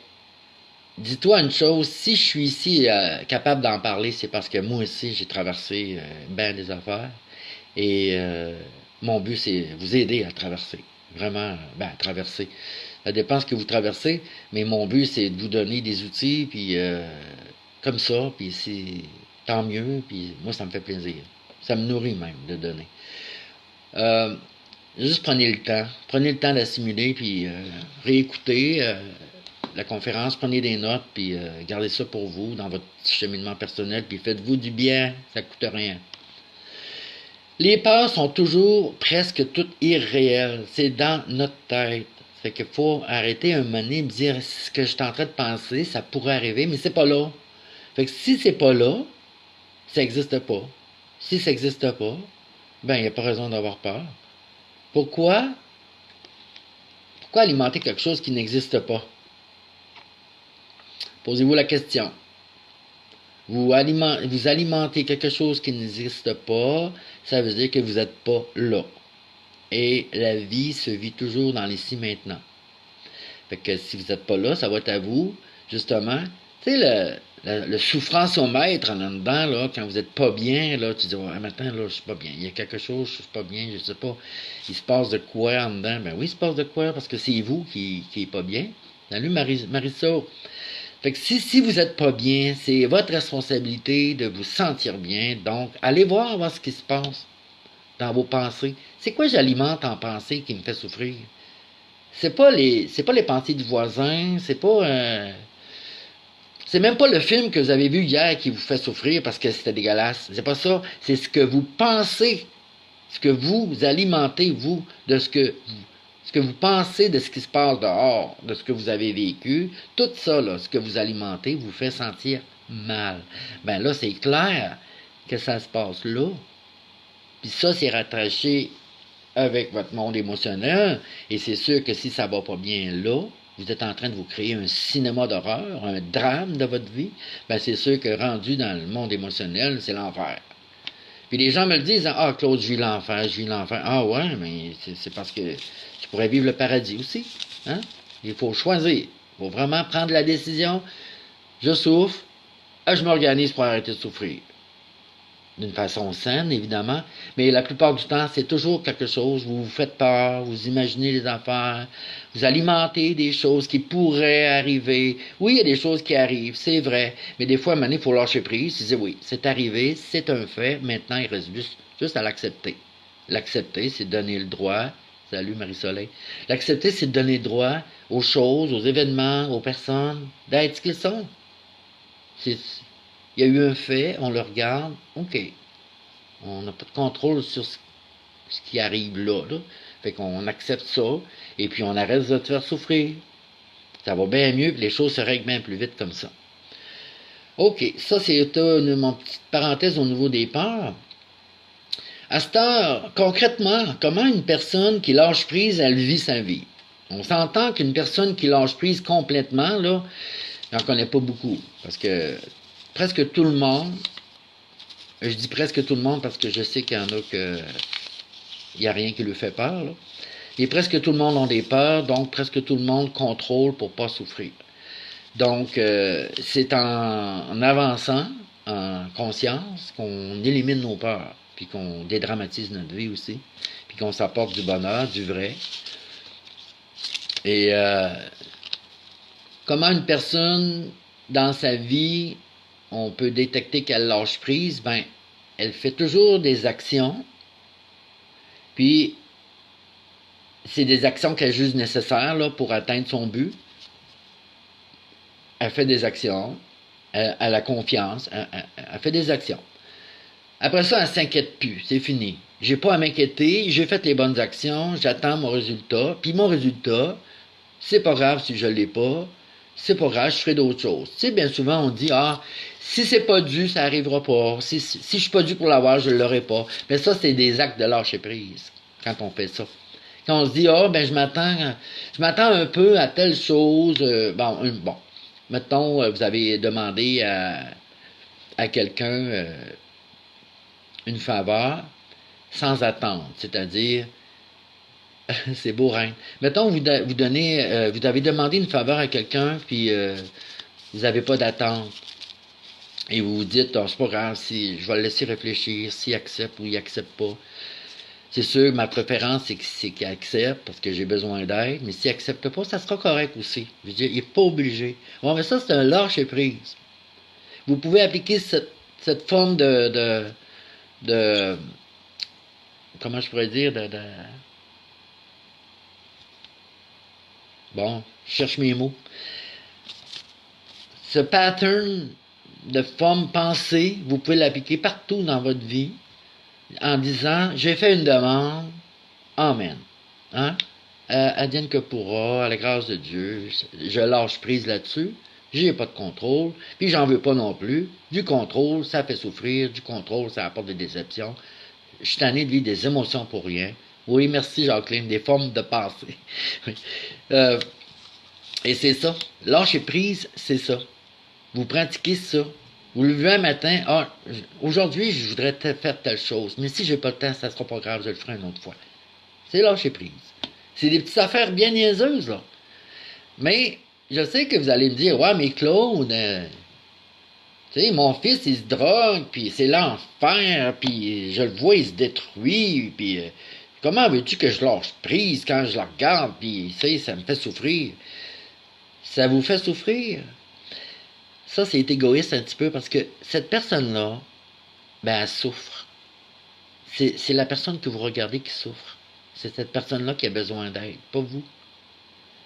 dis-toi une chose, si je suis ici capable d'en parler, c'est parce que moi aussi, j'ai traversé ben des affaires. Et mon but, c'est vous aider à traverser. Vraiment, ben, à traverser. Ça dépend ce que vous traversez, mais mon but, c'est de vous donner des outils, puis comme ça, puis c'est tant mieux, puis moi, ça me fait plaisir. Ça me nourrit même de donner. Euh, Juste prenez le temps d'assimiler, puis réécoutez la conférence, prenez des notes, puis gardez ça pour vous dans votre cheminement personnel, puis faites-vous du bien, ça coûte rien. Les peurs sont toujours presque toutes irréelles. C'est dans notre tête. Fait qu'il faut arrêter un moment donné et me dire ce que je suis en train de penser, ça pourrait arriver, mais c'est pas là. Fait que si c'est pas là, ça n'existe pas. Si ça n'existe pas, ben il n'y a pas raison d'avoir peur. Pourquoi? Pourquoi alimenter quelque chose qui n'existe pas? Posez-vous la question. Vous alimentez quelque chose qui n'existe pas, ça veut dire que vous n'êtes pas là. Et la vie se vit toujours dans l'ici maintenant. Fait que si vous n'êtes pas là, ça va être à vous, justement. Tu sais, le souffrance au maître en dedans, là, quand vous n'êtes pas bien, là, tu dis, ouais, maintenant, là, je suis pas bien. Il y a quelque chose, je suis pas bien, je sais pas. Il se passe de quoi en dedans? Ben oui, il se passe de quoi? Parce que c'est vous qui est pas bien. Salut, Marissa. Fait que si vous n'êtes pas bien, c'est votre responsabilité de vous sentir bien. Donc, allez voir ce qui se passe dans vos pensées. C'est quoi j'alimente en pensée qui me fait souffrir? C'est pas les pensées du voisin, c'est même pas le film que vous avez vu hier qui vous fait souffrir parce que c'était dégueulasse. C'est pas ça. C'est ce que vous pensez, ce que vous alimentez, vous, de ce que vous pensez de ce qui se passe dehors, de ce que vous avez vécu. Tout ça, là, ce que vous alimentez, vous fait sentir mal. Ben là, c'est clair que ça se passe là. Puis ça, c'est rattaché avec votre monde émotionnel. Et c'est sûr que si ça va pas bien là, vous êtes en train de vous créer un cinéma d'horreur, un drame de votre vie, ben c'est sûr que rendu dans le monde émotionnel, c'est l'enfer. Puis les gens me le disent, ah Claude, je vis l'enfer, je vis l'enfer. Ah ouais, mais c'est parce que tu pourrais vivre le paradis aussi. Hein? Il faut choisir. Il faut vraiment prendre la décision. Je souffre, je m'organise pour arrêter de souffrir. D'une façon saine, évidemment, mais la plupart du temps, c'est toujours quelque chose, vous vous faites peur, vous imaginez des affaires, vous alimentez des choses qui pourraient arriver. Oui, il y a des choses qui arrivent, c'est vrai, mais des fois, à un moment donné, il faut lâcher prise, c'est oui, c'est arrivé, c'est un fait, maintenant, il reste juste à l'accepter. L'accepter, c'est donner le droit, salut Marie-Soleil, l'accepter, c'est donner le droit aux choses, aux événements, aux personnes, d'être ce qu'ils sont. Il y a eu un fait, on le regarde, ok. On n'a pas de contrôle sur ce qui arrive là. Fait qu'on accepte ça, et puis on arrête de te faire souffrir. Ça va bien mieux, puis les choses se règlent bien plus vite comme ça. OK, ça c'est mon petite parenthèse au niveau des peurs. À cette heure, concrètement, comment une personne qui lâche prise, elle vit sa vie? On s'entend qu'une personne qui lâche prise complètement, là, j'en connais pas beaucoup. Parce que presque tout le monde, je dis presque tout le monde parce que je sais qu'il y en a que il n'y a rien qui lui fait peur, là. Et presque tout le monde ont des peurs, donc presque tout le monde contrôle pour pas souffrir. Donc, c'est en avançant en conscience qu'on élimine nos peurs, puis qu'on dédramatise notre vie aussi, puis qu'on s'apporte du bonheur, du vrai. Et comment une personne, dans sa vie, on peut détecter qu'elle lâche prise? Ben, elle fait toujours des actions, puis c'est des actions qu'elle juge nécessaires là, pour atteindre son but. Elle fait des actions, elle a confiance, elle fait des actions. Après ça, elle s'inquiète plus, c'est fini. J'ai pas à m'inquiéter, j'ai fait les bonnes actions, j'attends mon résultat, puis mon résultat, c'est pas grave si je l'ai pas, c'est pas grave, je ferai d'autres choses. Tu sais, bien souvent, on dit, ah, si c'est pas dû, ça arrivera pas. Si je suis pas dû pour l'avoir, je l'aurai pas. Mais ça, c'est des actes de lâcher prise, quand on fait ça. Quand on se dit, ah, ben, je m'attends un peu à telle chose, bon, mettons, vous avez demandé à quelqu'un une faveur sans attendre, c'est-à-dire, c'est beau, Reine. Mettons, vous avez demandé une faveur à quelqu'un, puis vous n'avez pas d'attente. Et vous vous dites, oh, c'est pas grave, si je vais le laisser réfléchir, s'il accepte ou il accepte pas. C'est sûr, ma préférence, c'est qu'il accepte, parce que j'ai besoin d'aide, mais s'il accepte pas, ça sera correct aussi. Je veux dire, il n'est pas obligé. Bon, mais ça, c'est un lâcher prise. Vous pouvez appliquer cette forme de comment je pourrais dire, bon, je cherche mes mots. Ce pattern de forme pensée, vous pouvez l'appliquer partout dans votre vie en disant, j'ai fait une demande, amen. Hein? Advienne que pourra, à la grâce de Dieu, je lâche prise là-dessus, j'ai pas de contrôle, puis j'en veux pas non plus. Du contrôle, ça fait souffrir, du contrôle, ça apporte des déceptions. Je suis tanné de vivre des émotions pour rien. Oui, merci Jacqueline, des formes de pensée. euh, et c'est ça. Lâcher prise, c'est ça. Vous pratiquez ça. Vous levez un matin, ah, aujourd'hui, je voudrais faire telle chose, mais si j'ai pas le temps, ça sera pas grave, je le ferai une autre fois. C'est lâcher prise. C'est des petites affaires bien niaiseuses, là. Mais, je sais que vous allez me dire, ouais, mais Claude, tu sais, mon fils, il se drogue, puis c'est l'enfer, puis je le vois, il se détruit, puis comment veux-tu que je lâche prise quand je le regarde, puis tu sais, ça me fait souffrir. Ça vous fait souffrir? Ça, c'est égoïste un petit peu, parce que cette personne-là, ben, elle souffre. C'est la personne que vous regardez qui souffre. C'est cette personne-là qui a besoin d'aide, pas vous.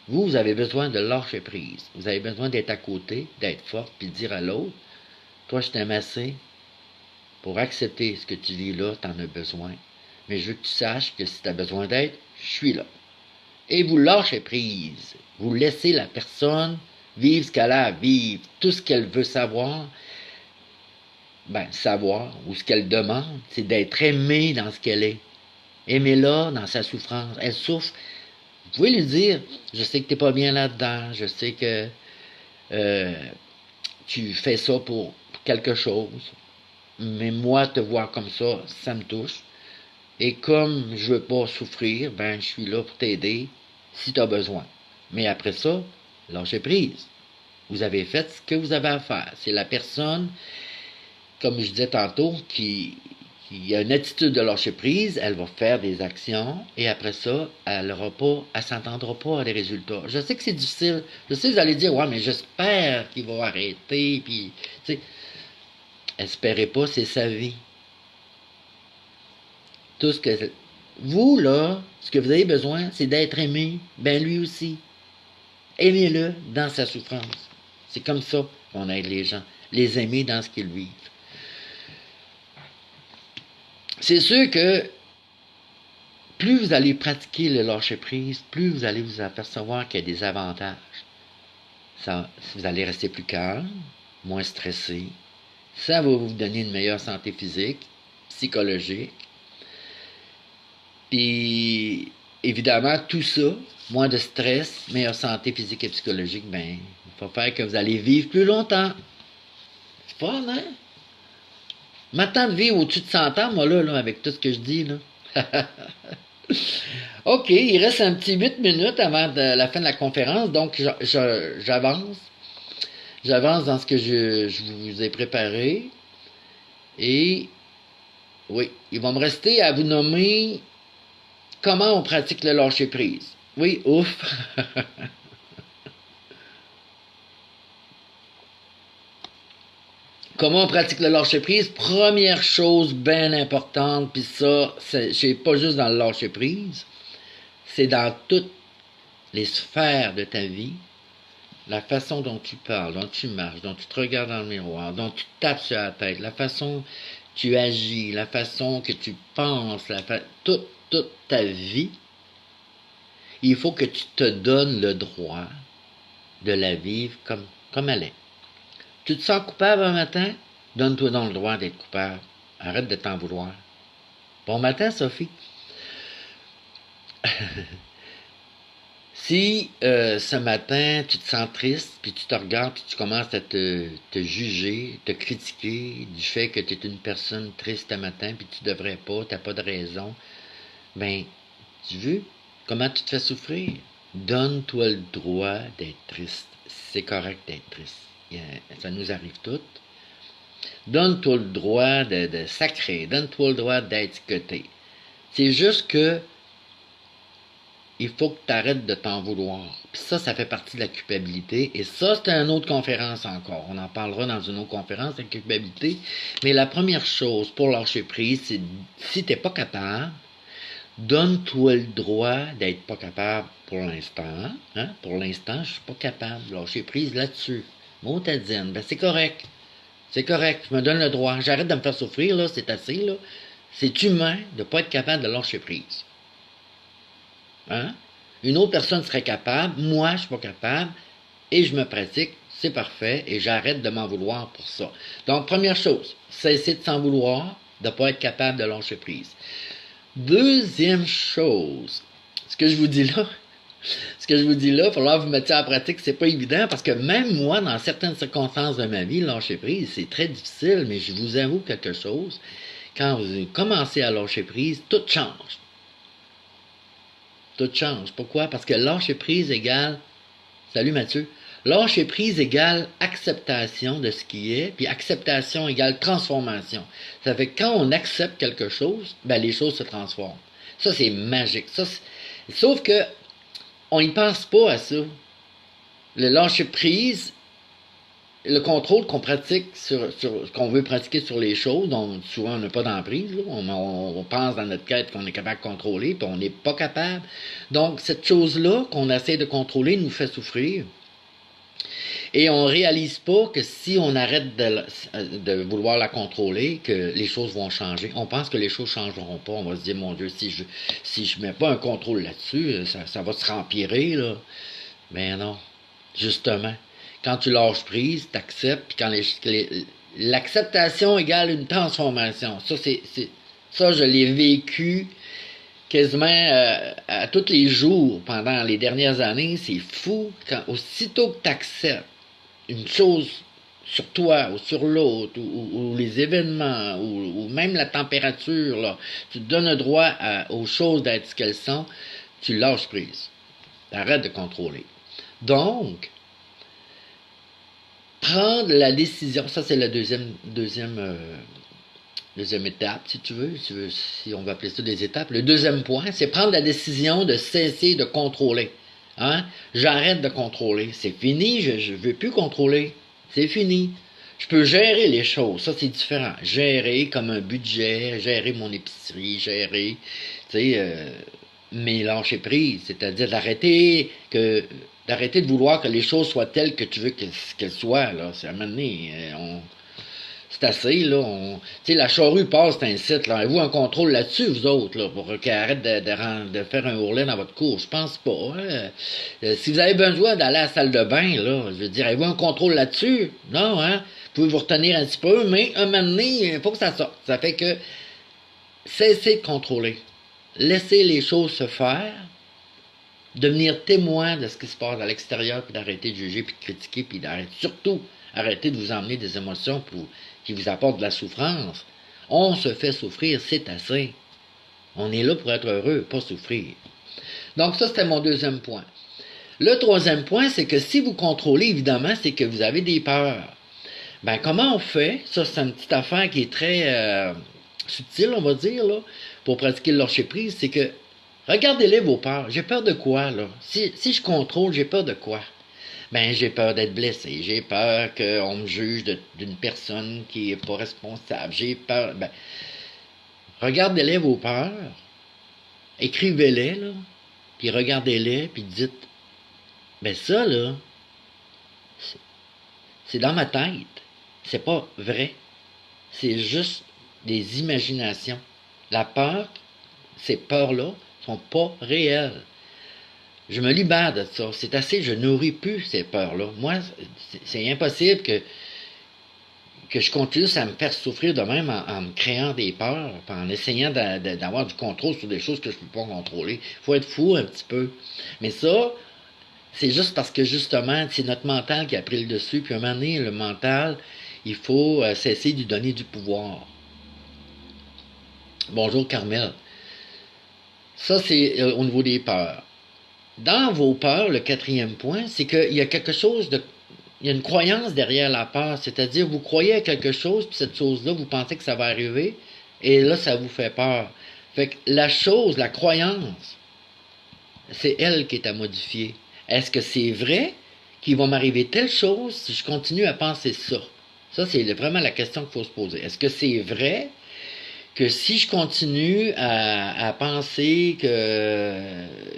Vous avez besoin de lâcher prise. Vous avez besoin d'être à côté, d'être forte, puis de dire à l'autre, toi, je t'aime assez pour accepter ce que tu vis là, tu en as besoin. Mais je veux que tu saches que si tu as besoin d'aide, je suis là. Et vous lâchez prise. Vous laissez la personne vivre ce qu'elle a à vivre, tout ce qu'elle veut savoir. Ben, savoir, ou ce qu'elle demande, c'est d'être aimée dans ce qu'elle est. Aimez-la dans sa souffrance. Elle souffre. Vous pouvez lui dire, je sais que tu n'es pas bien là-dedans, je sais que tu fais ça pour quelque chose, mais moi, te voir comme ça me touche. Et comme je veux pas souffrir, ben je suis là pour t'aider si tu as besoin. Mais après ça, lâchez prise. Vous avez fait ce que vous avez à faire. C'est la personne, comme je disais tantôt, qui a une attitude de lâcher prise, elle va faire des actions et après ça, elle s'entendra pas à des résultats. Je sais que c'est difficile. Je sais que vous allez dire, ouais, mais j'espère qu'il va arrêter, puis, tu sais, espérez pas, c'est sa vie. Tout ce que vous, là, ce que vous avez besoin, c'est d'être aimé. Ben lui aussi. Aimez-le dans sa souffrance. C'est comme ça qu'on aide les gens. Les aimer dans ce qu'ils vivent. C'est sûr que plus vous allez pratiquer le lâcher-prise, plus vous allez vous apercevoir qu'il y a des avantages. Ça, vous allez rester plus calme. moins stressé. Ça va vous donner une meilleure santé physique, psychologique. Puis, évidemment, tout ça, moins de stress, meilleure santé physique et psychologique, ben, il va faire que vous allez vivre plus longtemps. C'est fun, hein? M'attends de vivre au-dessus de 100 ans, moi, là, avec tout ce que je dis, là. OK, il reste un petit 8 minutes avant la fin de la conférence, donc j'avance. J'avance dans ce que je vous ai préparé. Et, oui, il va me rester à vous nommer comment on pratique le lâcher-prise. Oui, ouf. Comment on pratique le lâcher-prise? Première chose bien importante, puis ça, c'est pas juste dans le lâcher-prise, c'est dans toutes les sphères de ta vie, la façon dont tu parles, dont tu marches, dont tu te regardes dans le miroir, dont tu tapes sur la tête, la façon dont tu agis, la façon que tu penses, toute ta vie, il faut que tu te donnes le droit de la vivre comme elle est. Tu te sens coupable un matin? Donne-toi donc le droit d'être coupable. Arrête de t'en vouloir. Bon matin, Sophie. Si ce matin, tu te sens triste, puis tu te regardes, puis tu commences à te juger, te critiquer du fait que tu es une personne triste ce matin, puis tu devrais pas, tu n'as pas de raison, ben, tu veux comment tu te fais souffrir? Donne-toi le droit d'être triste. C'est correct d'être triste. Ça nous arrive toutes. Donne-toi le droit de sacrer. Donne-toi le droit d'être ce que t'es. C'est juste que il faut que tu arrêtes de t'en vouloir. Puis ça fait partie de la culpabilité. Et ça, c'est une autre conférence encore. On en parlera dans une autre conférence, la culpabilité. Mais la première chose pour lâcher prise, c'est si tu n'es pas capable, donne-toi le droit d'être pas capable pour l'instant. Hein? Pour l'instant, je suis pas capable de lâcher prise là-dessus. Motadine, ben c'est correct. C'est correct, je me donne le droit. J'arrête de me faire souffrir, là, c'est assez, là. C'est humain de ne pas être capable de lâcher prise. Hein? Une autre personne serait capable, moi, je suis pas capable, et je me pratique, c'est parfait, et j'arrête de m'en vouloir pour ça. Donc, première chose, cesser de s'en vouloir, de ne pas être capable de lâcher prise. Deuxième chose, ce que je vous dis là, il va falloir vous mettre ça en pratique, c'est pas évident, parce que même moi, dans certaines circonstances de ma vie, lâcher prise, c'est très difficile, mais je vous avoue quelque chose, quand vous commencez à lâcher prise, tout change. Tout change. Pourquoi? Parce que lâcher prise égale, salut Mathieu, lâcher prise égale acceptation de ce qui est, puis acceptation égale transformation. Ça fait que quand on accepte quelque chose, ben les choses se transforment. Ça, c'est magique. Sauf que on n'y pense pas à ça. Le lâcher prise, le contrôle qu'on pratique qu'on veut pratiquer sur les choses, dont souvent on n'a pas d'emprise, on pense dans notre tête qu'on est capable de contrôler, puis on n'est pas capable. Donc, cette chose-là qu'on essaie de contrôler nous fait souffrir. Et on réalise pas que si on arrête de vouloir la contrôler, que les choses vont changer. On pense que les choses changeront pas. On va se dire, mon Dieu, si je mets pas un contrôle là-dessus, ça va se rempirer, là. Ben non. Justement. Quand tu lâches prise, t'acceptes, puis quand l'acceptation égale une transformation. Ça, je l'ai vécu quasiment à tous les jours pendant les dernières années. C'est fou. Aussitôt que tu acceptes une chose sur toi ou sur l'autre, ou les événements, ou même la température, là, tu te donnes le droit aux choses d'être ce qu'elles sont, tu lâches prise. Arrête de contrôler. Donc, prendre la décision, ça c'est la deuxième étape, si tu veux, si on va appeler ça des étapes. Le deuxième point, c'est prendre la décision de cesser de contrôler. Hein? J'arrête de contrôler. C'est fini, je ne veux plus contrôler. C'est fini. Je peux gérer les choses, ça c'est différent. Gérer comme un budget, gérer mon épicerie, gérer, tu sais, mais lâcher prise, c'est-à-dire d'arrêter de vouloir que les choses soient telles que tu veux qu'elles soient, là. C'est à un moment donné, c'est assez, là. Tu sais, la charrue passe, c'est un site, là. Avez-vous un contrôle là-dessus, vous autres, là, pour qu'elle arrête de faire un ourlet dans votre cours? Je pense pas, hein. Si vous avez besoin d'aller à la salle de bain, là, je veux dire, avez-vous un contrôle là-dessus? Non, hein? Vous pouvez vous retenir un petit peu, mais un moment donné, il faut que ça sorte. Ça fait que, cessez de contrôler. Laissez les choses se faire. Devenir témoin de ce qui se passe à l'extérieur, puis d'arrêter de juger, puis de critiquer, puis d'arrêter, surtout, arrêter de vous emmener des émotions qui vous apportent de la souffrance. On se fait souffrir, c'est assez. On est là pour être heureux, pas souffrir. Donc ça, c'était mon deuxième point. Le troisième point, c'est que si vous contrôlez, évidemment, c'est que vous avez des peurs. Ben, comment on fait? Ça, c'est une petite affaire qui est très subtile, on va dire, là, pour pratiquer le lâcher-prise, c'est que regardez-les vos peurs. J'ai peur de quoi, là? Si je contrôle, j'ai peur de quoi? Ben, j'ai peur d'être blessé. J'ai peur qu'on me juge d'une personne qui est pas responsable. J'ai peur. Ben, regardez-les vos peurs. Écrivez-les, là. Puis regardez-les, puis dites, ben ça, là, c'est dans ma tête. C'est pas vrai. C'est juste des imaginations. La peur, ces peurs-là, sont pas réelles. Je me libère de ça. C'est assez, je nourris plus ces peurs-là. Moi, c'est impossible que je continue à me faire souffrir de même en me créant des peurs, en essayant d'avoir du contrôle sur des choses que je ne peux pas contrôler. Il faut être fou un petit peu. Mais ça, c'est juste parce que justement, c'est notre mental qui a pris le dessus. Puis à un moment donné, le mental, il faut cesser de lui donner du pouvoir. Bonjour Carmel. Ça, c'est au niveau des peurs. Dans vos peurs, le quatrième point, c'est qu'il y a quelque chose de... Il y a une croyance derrière la peur, c'est-à-dire vous croyez à quelque chose, puis cette chose-là, vous pensez que ça va arriver, et là, ça vous fait peur. Fait que la chose, la croyance, c'est elle qui est à modifier. Est-ce que c'est vrai qu'il va m'arriver telle chose si je continue à penser ça? Ça, c'est vraiment la question qu'il faut se poser. Est-ce que c'est vrai que si je continue à penser que,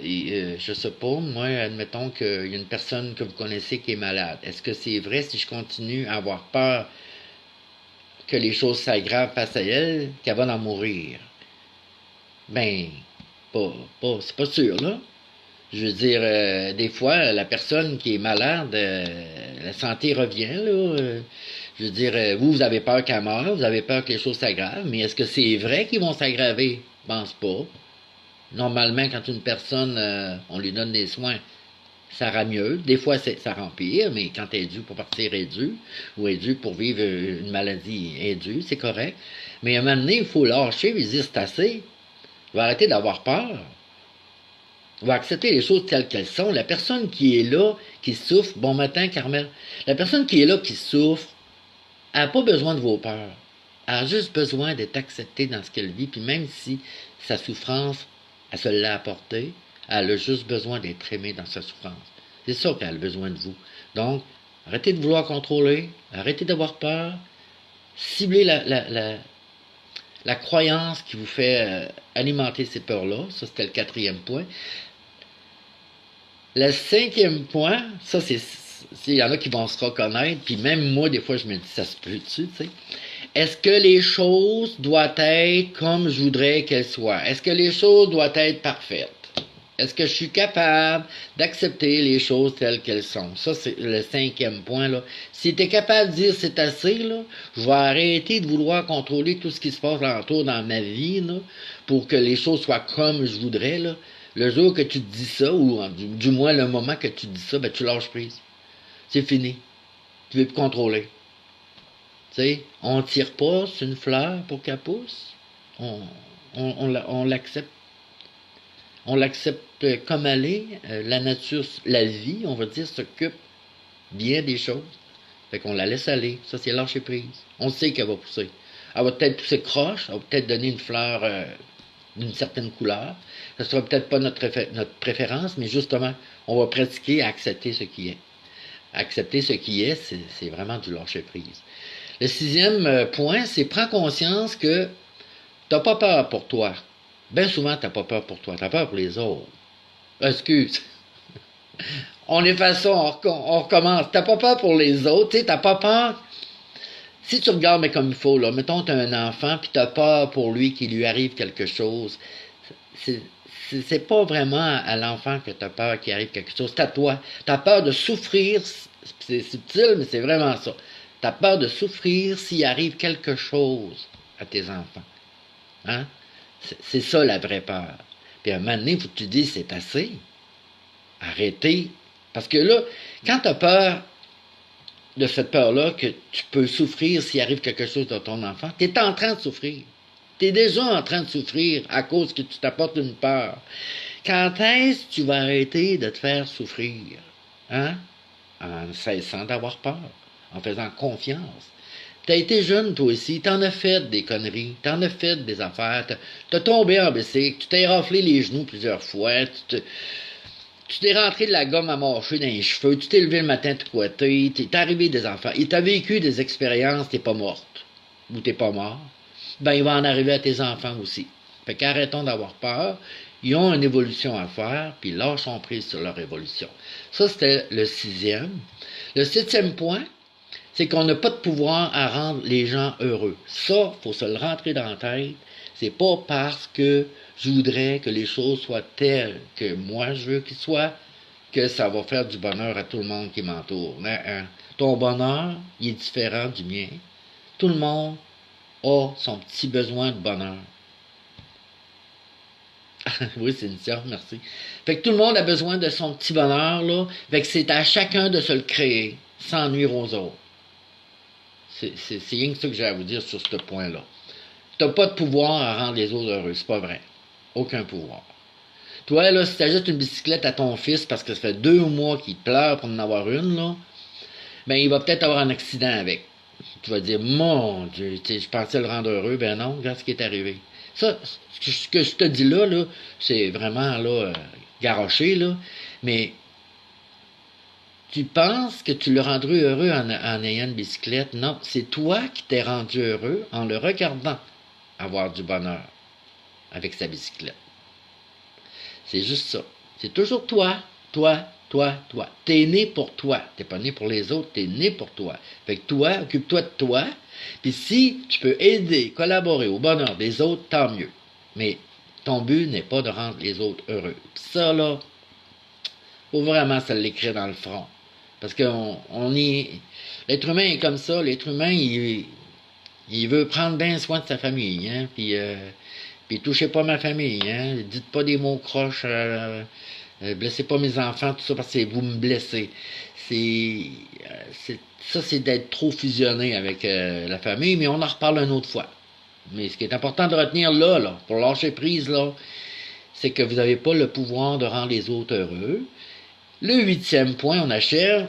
je sais pas, moi, admettons qu'il y a une personne que vous connaissez qui est malade, est-ce que c'est vrai si je continue à avoir peur que les choses s'aggravent face à elle, qu'elle va en mourir? Ben, c'est pas sûr, là. Je veux dire, des fois, la personne qui est malade, la santé revient, là. Je veux dire, vous avez peur qu'elle meure, vous avez peur que les choses s'aggravent, mais est-ce que c'est vrai qu'ils vont s'aggraver? Je pense pas. Normalement, quand une personne, on lui donne des soins, ça rend mieux. Des fois, ça rend pire, mais quand elle est due pour partir, elle est due, ou elle est due pour vivre une maladie, elle est due, c'est correct. Mais à un moment donné, il faut lâcher et dire, c'est assez. Il va arrêter d'avoir peur. On va accepter les choses telles qu'elles sont. La personne qui est là, qui souffre, bon matin, Carmel, la personne qui est là, qui souffre, elle n'a pas besoin de vos peurs. Elle a juste besoin d'être acceptée dans ce qu'elle vit, puis même si sa souffrance, elle se l'a apportée, elle a juste besoin d'être aimée dans sa souffrance. C'est ça qu'elle a besoin de vous. Donc, arrêtez de vouloir contrôler, arrêtez d'avoir peur, ciblez la croyance qui vous fait alimenter ces peurs-là. Ça, c'était le quatrième point. Le cinquième point, ça, il y en a qui vont se reconnaître, puis même moi, des fois, je me dis, ça se peut-tu, tu sais? Est-ce que les choses doivent être comme je voudrais qu'elles soient? Est-ce que les choses doivent être parfaites? Est-ce que je suis capable d'accepter les choses telles qu'elles sont? Ça, c'est le cinquième point, là. Si tu es capable de dire c'est assez, là, je vais arrêter de vouloir contrôler tout ce qui se passe alentour dans ma vie, là, pour que les choses soient comme je voudrais, là. Le jour que tu te dis ça, ou du moins le moment que tu te dis ça, ben tu lâches prise. C'est fini. Tu veux plus contrôler. Tu sais, on tire pas sur une fleur pour qu'elle pousse. On l'accepte. On l'accepte comme elle est. La nature, la vie, on va dire, s'occupe bien des choses. Fait qu'on la laisse aller. Ça, c'est lâcher prise. On sait qu'elle va pousser. Elle va peut-être pousser croche. Elle va peut-être donner une fleur d'une certaine couleur. Ça sera peut-être pas notre préférence, mais justement, on va pratiquer à accepter ce qui est. Accepter ce qui est, c'est vraiment du lâcher-prise. Le sixième point, c'est prends conscience que t'as pas peur pour toi. Bien souvent, t'as pas peur pour toi, t'as peur pour les autres. Excuse. On efface ça, on recommence. T'as pas peur pour les autres, tu sais, t'as pas peur Si tu regardes mais comme il faut, là, mettons tu as un enfant puis tu as peur pour lui qu'il lui arrive quelque chose, c'est c'est pas vraiment à l'enfant que tu as peur qu'il arrive quelque chose, c'est à toi. Tu as peur de souffrir, c'est subtil, mais c'est vraiment ça. Tu as peur de souffrir s'il arrive quelque chose à tes enfants. Hein? C'est ça la vraie peur. Puis à un moment donné, il faut que tu dises c'est assez. Arrêtez. Parce que là, quand tu as peur de cette peur-là, que tu peux souffrir s'il arrive quelque chose à ton enfant, tu es en train de souffrir. Tu es déjà en train de souffrir à cause que tu t'apportes une peur. Quand est-ce que tu vas arrêter de te faire souffrir? Hein? En cessant d'avoir peur, en faisant confiance. T'as été jeune, toi aussi, t'en as fait des conneries, t'en as fait des affaires, t'as tombé en bicycle, tu t'es raflé les genoux plusieurs fois, tu t'es rentré de la gomme à mâcher dans les cheveux, tu t'es levé le matin tout coité, t'es arrivé des affaires, et t'as vécu des expériences, t'es pas morte, ou t'es pas mort, ben il va en arriver à tes enfants aussi. Fait qu'arrêtons d'avoir peur, ils ont une évolution à faire, puis lâchons prise sur leur évolution. Ça, c'était le 6e. Le 7e point, c'est qu'on n'a pas de pouvoir à rendre les gens heureux. Ça, faut se le rentrer dans la tête. C'est pas parce que je voudrais que les choses soient telles que moi je veux qu'ils soient que ça va faire du bonheur à tout le monde qui m'entoure. Ton bonheur, il est différent du mien. Tout le monde a son petit besoin de bonheur. Oui, c'est une sœur, merci. Fait que tout le monde a besoin de son petit bonheur, là. Fait que c'est à chacun de se le créer, sans nuire aux autres. C'est rien que ça que j'ai à vous dire sur ce point-là. Tu n'as pas de pouvoir à rendre les autres heureux, c'est pas vrai. Aucun pouvoir. Toi, là, si tu achètes une bicyclette à ton fils parce que ça fait 2 mois qu'il pleure pour en avoir une, là, ben il va peut-être avoir un accident avec. Tu vas dire, mon Dieu, je pensais le rendre heureux, ben non, regarde ce qui est arrivé. Ça, ce que je te dis là, c'est vraiment là, garoché, là, mais tu penses que tu le rendras heureux en ayant une bicyclette? Non, c'est toi qui t'es rendu heureux en le regardant avoir du bonheur avec sa bicyclette. C'est juste ça. C'est toujours toi, toi, toi, toi. T'es né pour toi. T'es pas né pour les autres, t'es né pour toi. Fait que toi, occupe-toi de toi. Puis si tu peux aider, collaborer au bonheur des autres, tant mieux. Mais ton but n'est pas de rendre les autres heureux. Puis ça, là, faut vraiment se l'écrire dans le front. Parce qu'on est. L'être humain est comme ça. L'être humain, il veut prendre bien soin de sa famille. Hein? Puis touchez pas ma famille. Hein? Dites pas des mots croches. Blessez pas mes enfants, tout ça, parce que vous me blessez. Ça, c'est d'être trop fusionné avec la famille, mais on en reparle une autre fois. Mais ce qui est important de retenir là, pour lâcher prise, là, c'est que vous n'avez pas le pouvoir de rendre les autres heureux. Le 8e point, on achève.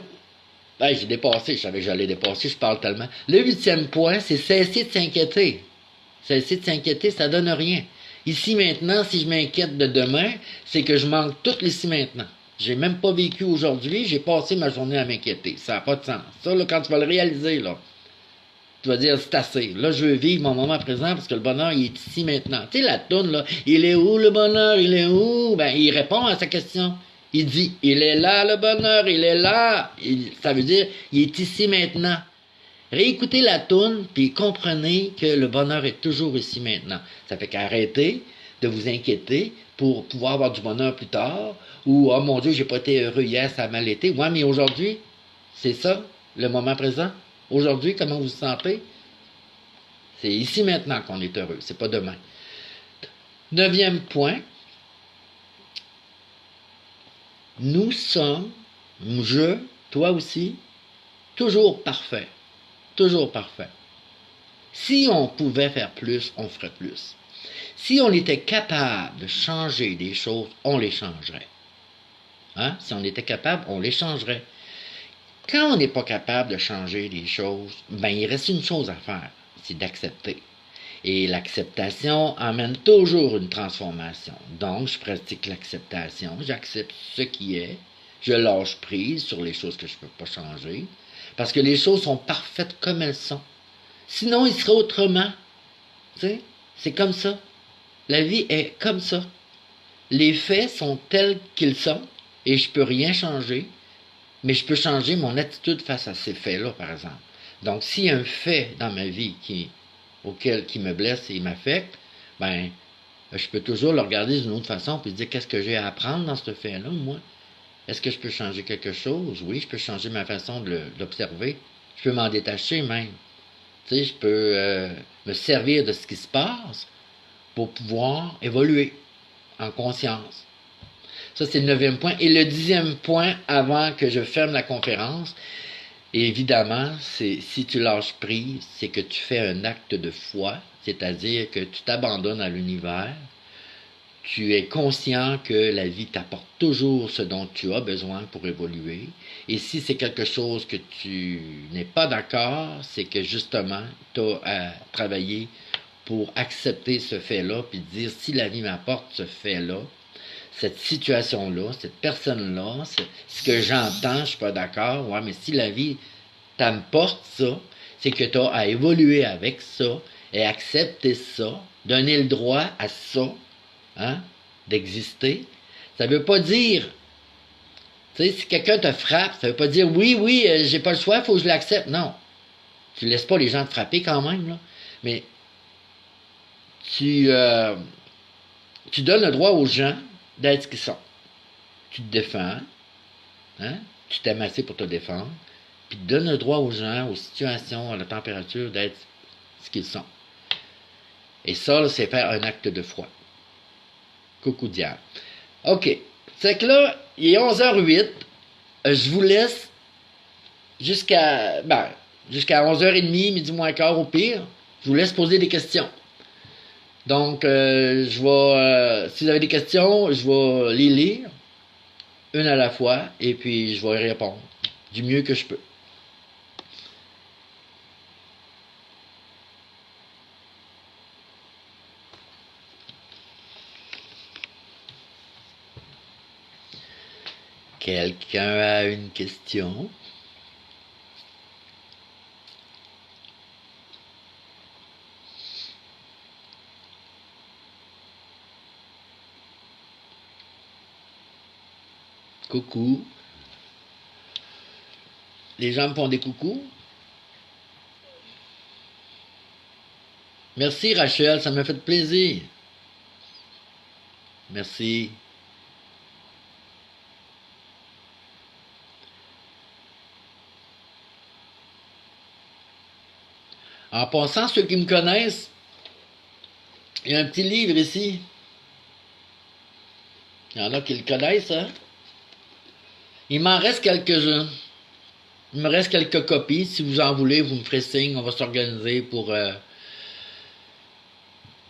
J'ai dépassé, je savais que j'allais dépasser, je parle tellement. Le 8e point, c'est cesser de s'inquiéter. Cesser de s'inquiéter, ça donne rien. Ici maintenant, si je m'inquiète de demain, c'est que je manque tout l'ici maintenant. J'ai même pas vécu aujourd'hui, j'ai passé ma journée à m'inquiéter. Ça n'a pas de sens. Ça, là, quand tu vas le réaliser, là, tu vas dire, c'est assez. Là, je veux vivre mon moment présent parce que le bonheur, il est ici maintenant. Tu sais, la toune, là, il est où le bonheur, il est où? Ben, il répond à sa question. Il dit, il est là le bonheur, il est là. Ça veut dire, il est ici maintenant. Réécoutez la toune, puis comprenez que le bonheur est toujours ici maintenant. Ça fait qu'arrêtez de vous inquiéter pour pouvoir avoir du bonheur plus tard, ou oh mon Dieu, j'ai pas été heureux hier, ça a mal été. Ouais, mais aujourd'hui, c'est ça, le moment présent. Aujourd'hui, comment vous vous sentez? C'est ici maintenant qu'on est heureux, c'est pas demain. 9e point, nous sommes, je, toi aussi, toujours parfaits. Toujours parfait. Si on pouvait faire plus, on ferait plus. Si on était capable de changer des choses, on les changerait. Hein? Si on était capable, on les changerait. Quand on n'est pas capable de changer les choses, ben il reste une chose à faire, c'est d'accepter. Et l'acceptation amène toujours une transformation. Donc, je pratique l'acceptation, j'accepte ce qui est, je lâche prise sur les choses que je ne peux pas changer, parce que les choses sont parfaites comme elles sont. Sinon, il serait autrement. Tu sais, c'est comme ça. La vie est comme ça. Les faits sont tels qu'ils sont, et je peux rien changer, mais je peux changer mon attitude face à ces faits-là, par exemple. Donc, s'il y a un fait dans ma vie qui me blesse et m'affecte, ben, je peux toujours le regarder d'une autre façon puis dire qu'est-ce que j'ai à apprendre dans ce fait-là, moi. Est-ce que je peux changer quelque chose? Oui, je peux changer ma façon de l'observer. Je peux m'en détacher même. Tu sais, je peux me servir de ce qui se passe pour pouvoir évoluer en conscience. Ça, c'est le 9e point. Et le 10e point, avant que je ferme la conférence, évidemment, c'est si tu lâches prise, c'est que tu fais un acte de foi, c'est-à-dire que tu t'abandonnes à l'univers, tu es conscient que la vie t'apporte toujours ce dont tu as besoin pour évoluer. Et si c'est quelque chose que tu n'es pas d'accord, c'est que justement, tu as à travailler pour accepter ce fait-là, puis dire si la vie m'apporte ce fait-là, cette situation-là, cette personne-là, ce que j'entends, je suis pas d'accord, ouais, mais si la vie t'apporte ça, c'est que tu as à évoluer avec ça et accepter ça, donner le droit à ça, hein, d'exister. Ça veut pas dire, tu sais, si quelqu'un te frappe, ça veut pas dire oui, j'ai pas le choix, il faut que je l'accepte. Non. Tu laisses pas les gens te frapper quand même, là. Mais tu donnes le droit aux gens d'être ce qu'ils sont. Tu te défends, hein? Tu t'aimes assez pour te défendre, puis tu donnes le droit aux gens, aux situations, à la température d'être ce qu'ils sont. Et ça, là, c'est faire un acte de foi. Coucou diable. OK. C'est que là, il est 11h08. Je vous laisse jusqu'à 11h30, midi moins quart au pire. Je vous laisse poser des questions. Donc, je vais, si vous avez des questions, je vais les lire, une à la fois, et puis je vais y répondre du mieux que je peux. Quelqu'un a une question? Coucou. Les gens me font des coucous? Merci Rachel, ça m'a fait plaisir. Merci. En passant, ceux qui me connaissent, il y a un petit livre ici. Il y en a qui le connaissent, hein? Il m'en reste quelques-uns. Il me reste quelques copies. Si vous en voulez, vous me ferez signe. On va s'organiser pour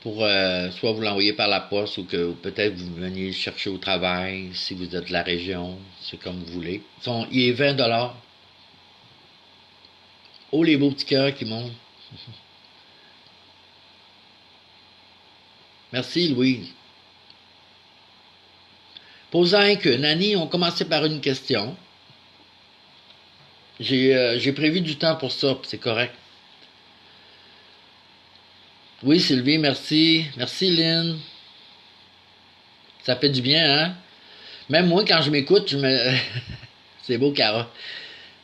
soit vous l'envoyer par la poste ou que peut-être vous veniez le chercher au travail si vous êtes de la région. C'est comme vous voulez. Il est 20$. Oh, les beaux petits cœurs qui montent. Merci, Louise. Posant que Nani, on commençait par une question. J'ai prévu du temps pour ça, c'est correct. Oui, Sylvie, merci. Merci, Lynn. Ça fait du bien, hein? Même moi, quand je m'écoute, je me... C'est beau, Cara.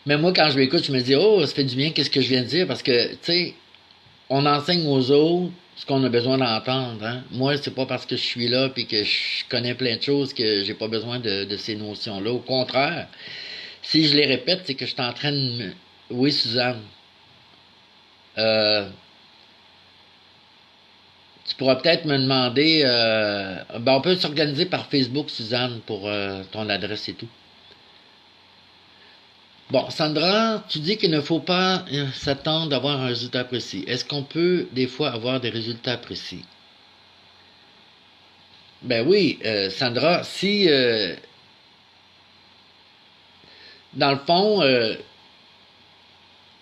Même moi, quand je m'écoute, je me dis, oh, ça fait du bien, qu'est-ce que je viens de dire? Parce que, tu sais, on enseigne aux autres ce qu'on a besoin d'entendre, hein? Moi, c'est pas parce que je suis là puis que je connais plein de choses que j'ai pas besoin de ces notions-là. Au contraire, si je les répète, c'est que je suis en train de... Oui, Suzanne. Tu pourras peut-être me demander... on peut s'organiser par Facebook, Suzanne, pour ton adresse et tout. Bon, Sandra, tu dis qu'il ne faut pas s'attendre d'avoir un résultat précis. Est-ce qu'on peut des fois avoir des résultats précis? Ben oui, Sandra, si dans le fond,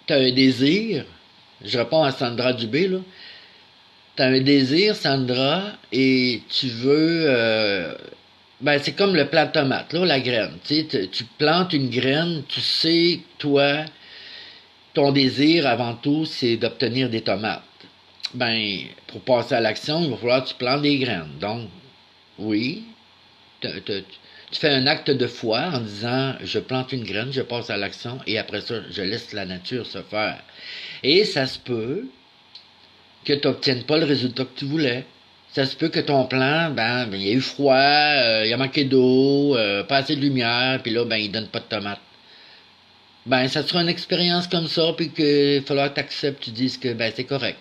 tu as un désir, je réponds à Sandra Dubé, là, tu as un désir, Sandra, et tu veux... ben, c'est comme le plant de tomate, là, la graine. Tu sais, tu plantes une graine, tu sais, toi, ton désir, avant tout, c'est d'obtenir des tomates. Ben, pour passer à l'action, il va falloir que tu plantes des graines. Donc, oui, Tu fais un acte de foi en disant, je plante une graine, je passe à l'action, et après ça, je laisse la nature se faire. Et ça se peut que tu n'obtiennes pas le résultat que tu voulais. Ça se peut que ton plan, il y a eu froid, il y a manqué d'eau, pas assez de lumière, puis là, il donne pas de tomates. Ça sera une expérience comme ça, puis qu'il va falloir que tu acceptes, tu dises que c'est correct.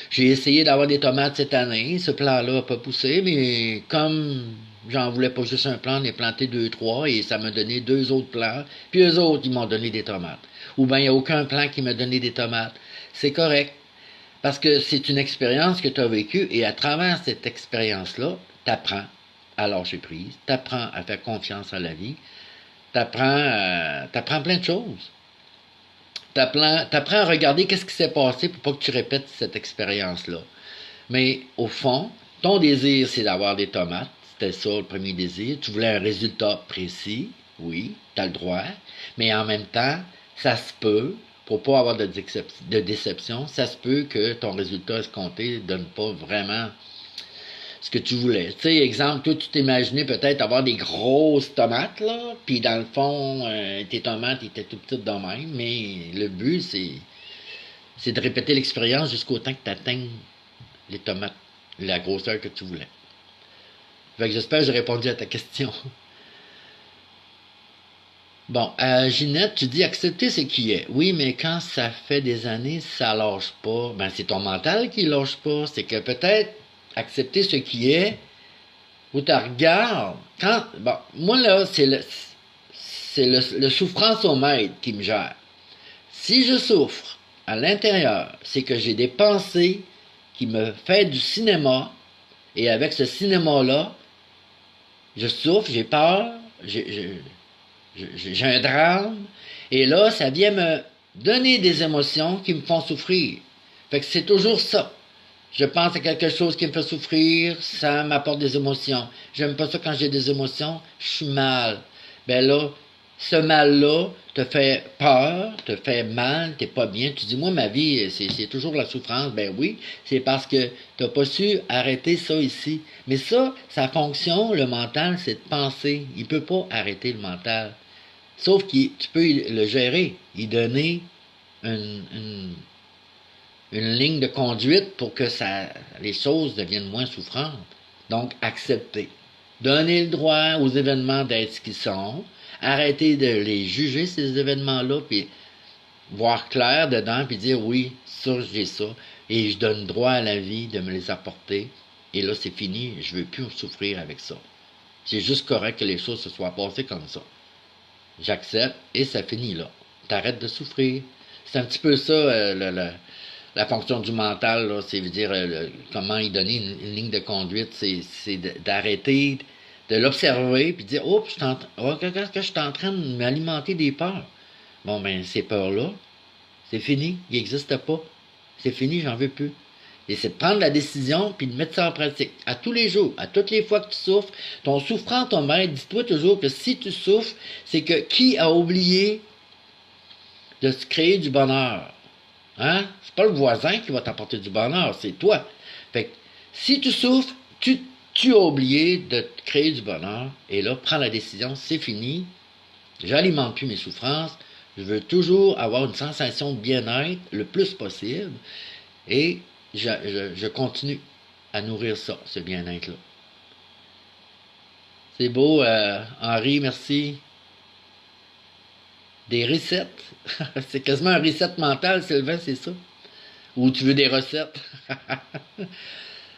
J'ai essayé d'avoir des tomates cette année, ce plan-là n'a pas poussé, mais comme j'en voulais pas juste un plan, j'en ai planté 2, 3, et ça m'a donné 2 autres plants, puis eux autres, ils m'ont donné des tomates. Ou il n'y a aucun plan qui m'a donné des tomates. C'est correct. Parce que c'est une expérience que tu as vécue, et à travers cette expérience-là, tu apprends à lâcher prise, tu apprends à faire confiance à la vie, tu apprends plein de choses. T'apprends à regarder qu'est-ce qui s'est passé pour pas que tu répètes cette expérience-là. Mais au fond, ton désir, c'est d'avoir des tomates. C'était ça le premier désir. Tu voulais un résultat précis. Oui, tu as le droit. Mais en même temps, ça se peut, pour pas avoir de déception, ça se peut que ton résultat escompté ne donne pas vraiment ce que tu voulais. Tu sais, exemple, toi, tu t'imaginais peut-être avoir des grosses tomates, là, puis dans le fond, tes tomates étaient tout petites de même, mais le but, c'est de répéter l'expérience jusqu'au temps que tu atteignes les tomates, la grosseur que tu voulais. Fait que j'espère que j'ai répondu à ta question. Bon, Ginette, tu dis accepter ce qui est. Oui, mais quand ça fait des années, ça lâche pas. C'est ton mental qui lâche pas. C'est que peut-être accepter ce qui est, ou tu regardes, moi là, c'est le souffrance au maître qui me gère. Si je souffre à l'intérieur, c'est que j'ai des pensées qui me font du cinéma, et avec ce cinéma-là, je souffre, j'ai peur, j'ai un drame, et là, ça vient me donner des émotions qui me font souffrir. Fait que c'est toujours ça. Je pense à quelque chose qui me fait souffrir, ça m'apporte des émotions. J'aime pas ça quand j'ai des émotions, je suis mal. Là, ce mal-là te fait peur, te fait mal, t'es pas bien. Tu dis, moi, ma vie, c'est toujours la souffrance. Oui, c'est parce que t'as pas su arrêter ça ici. Mais ça, sa fonction, le mental, c'est de penser. Il peut pas arrêter le mental. Sauf que tu peux le gérer, y donner une ligne de conduite pour que les choses deviennent moins souffrantes. Donc, accepter. Donner le droit aux événements d'être ce qu'ils sont. Arrêter de les juger, ces événements-là, puis voir clair dedans, puis dire oui, ça, j'ai ça. Et je donne droit à la vie de me les apporter. Et là, c'est fini. Je ne veux plus souffrir avec ça. C'est juste correct que les choses se soient passées comme ça. J'accepte et ça finit là. T'arrêtes de souffrir. C'est un petit peu ça, la fonction du mental, là, c'est dire comment y donner une ligne de conduite, c'est d'arrêter de l'observer puis de dire qu'est-ce que je suis en train de m'alimenter des peurs. Ces peurs-là, c'est fini, ils n'existent pas. C'est fini, j'en veux plus. Et c'est de prendre la décision puis de mettre ça en pratique. À tous les jours, à toutes les fois que tu souffres, ton souffrant, ton maître, dis-toi toujours que si tu souffres, c'est que qui a oublié de se créer du bonheur? Hein? C'est pas le voisin qui va t'apporter du bonheur, c'est toi. Fait que, si tu souffres, tu as oublié de te créer du bonheur, et là, prends la décision, c'est fini, j'alimente plus mes souffrances, je veux toujours avoir une sensation de bien-être le plus possible, et je continue à nourrir ça, ce bien-être-là. C'est beau, Henri, merci. Des recettes. C'est quasiment un reset mental, Sylvain, c'est ça? Ou tu veux des recettes?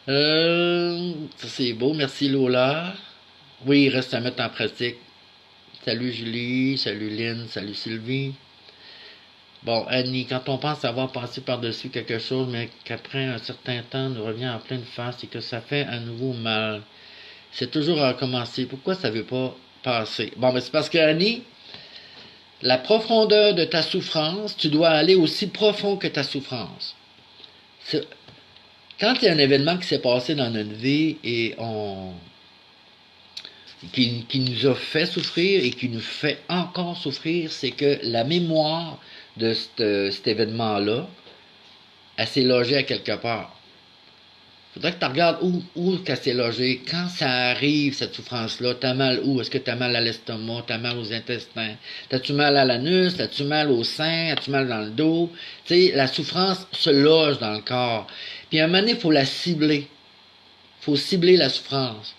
Ça c'est beau, merci Lola. Oui, il reste à mettre en pratique. Salut Julie, salut Lynn, salut Sylvie. Bon, Annie, quand on pense avoir passé par-dessus quelque chose, mais qu'après un certain temps nous revient en pleine face et que ça fait à nouveau mal, c'est toujours à recommencer. Pourquoi ça ne veut pas passer? C'est parce que Annie, la profondeur de ta souffrance, tu dois aller aussi profond que ta souffrance. Quand il y a un événement qui s'est passé dans notre vie et qui nous a fait souffrir et qui nous fait encore souffrir, c'est que la mémoire de cet événement-là, elle s'est logée à quelque part. Faudrait que tu regardes où qu'elle s'est logée. Quand ça arrive, cette souffrance-là, t'as mal où? Est-ce que t'as mal à l'estomac? T'as mal aux intestins? T'as-tu mal à l'anus? T'as-tu mal au sein? As-tu mal dans le dos? Tu sais, la souffrance se loge dans le corps. Puis à un moment donné, il faut la cibler. Il faut cibler la souffrance.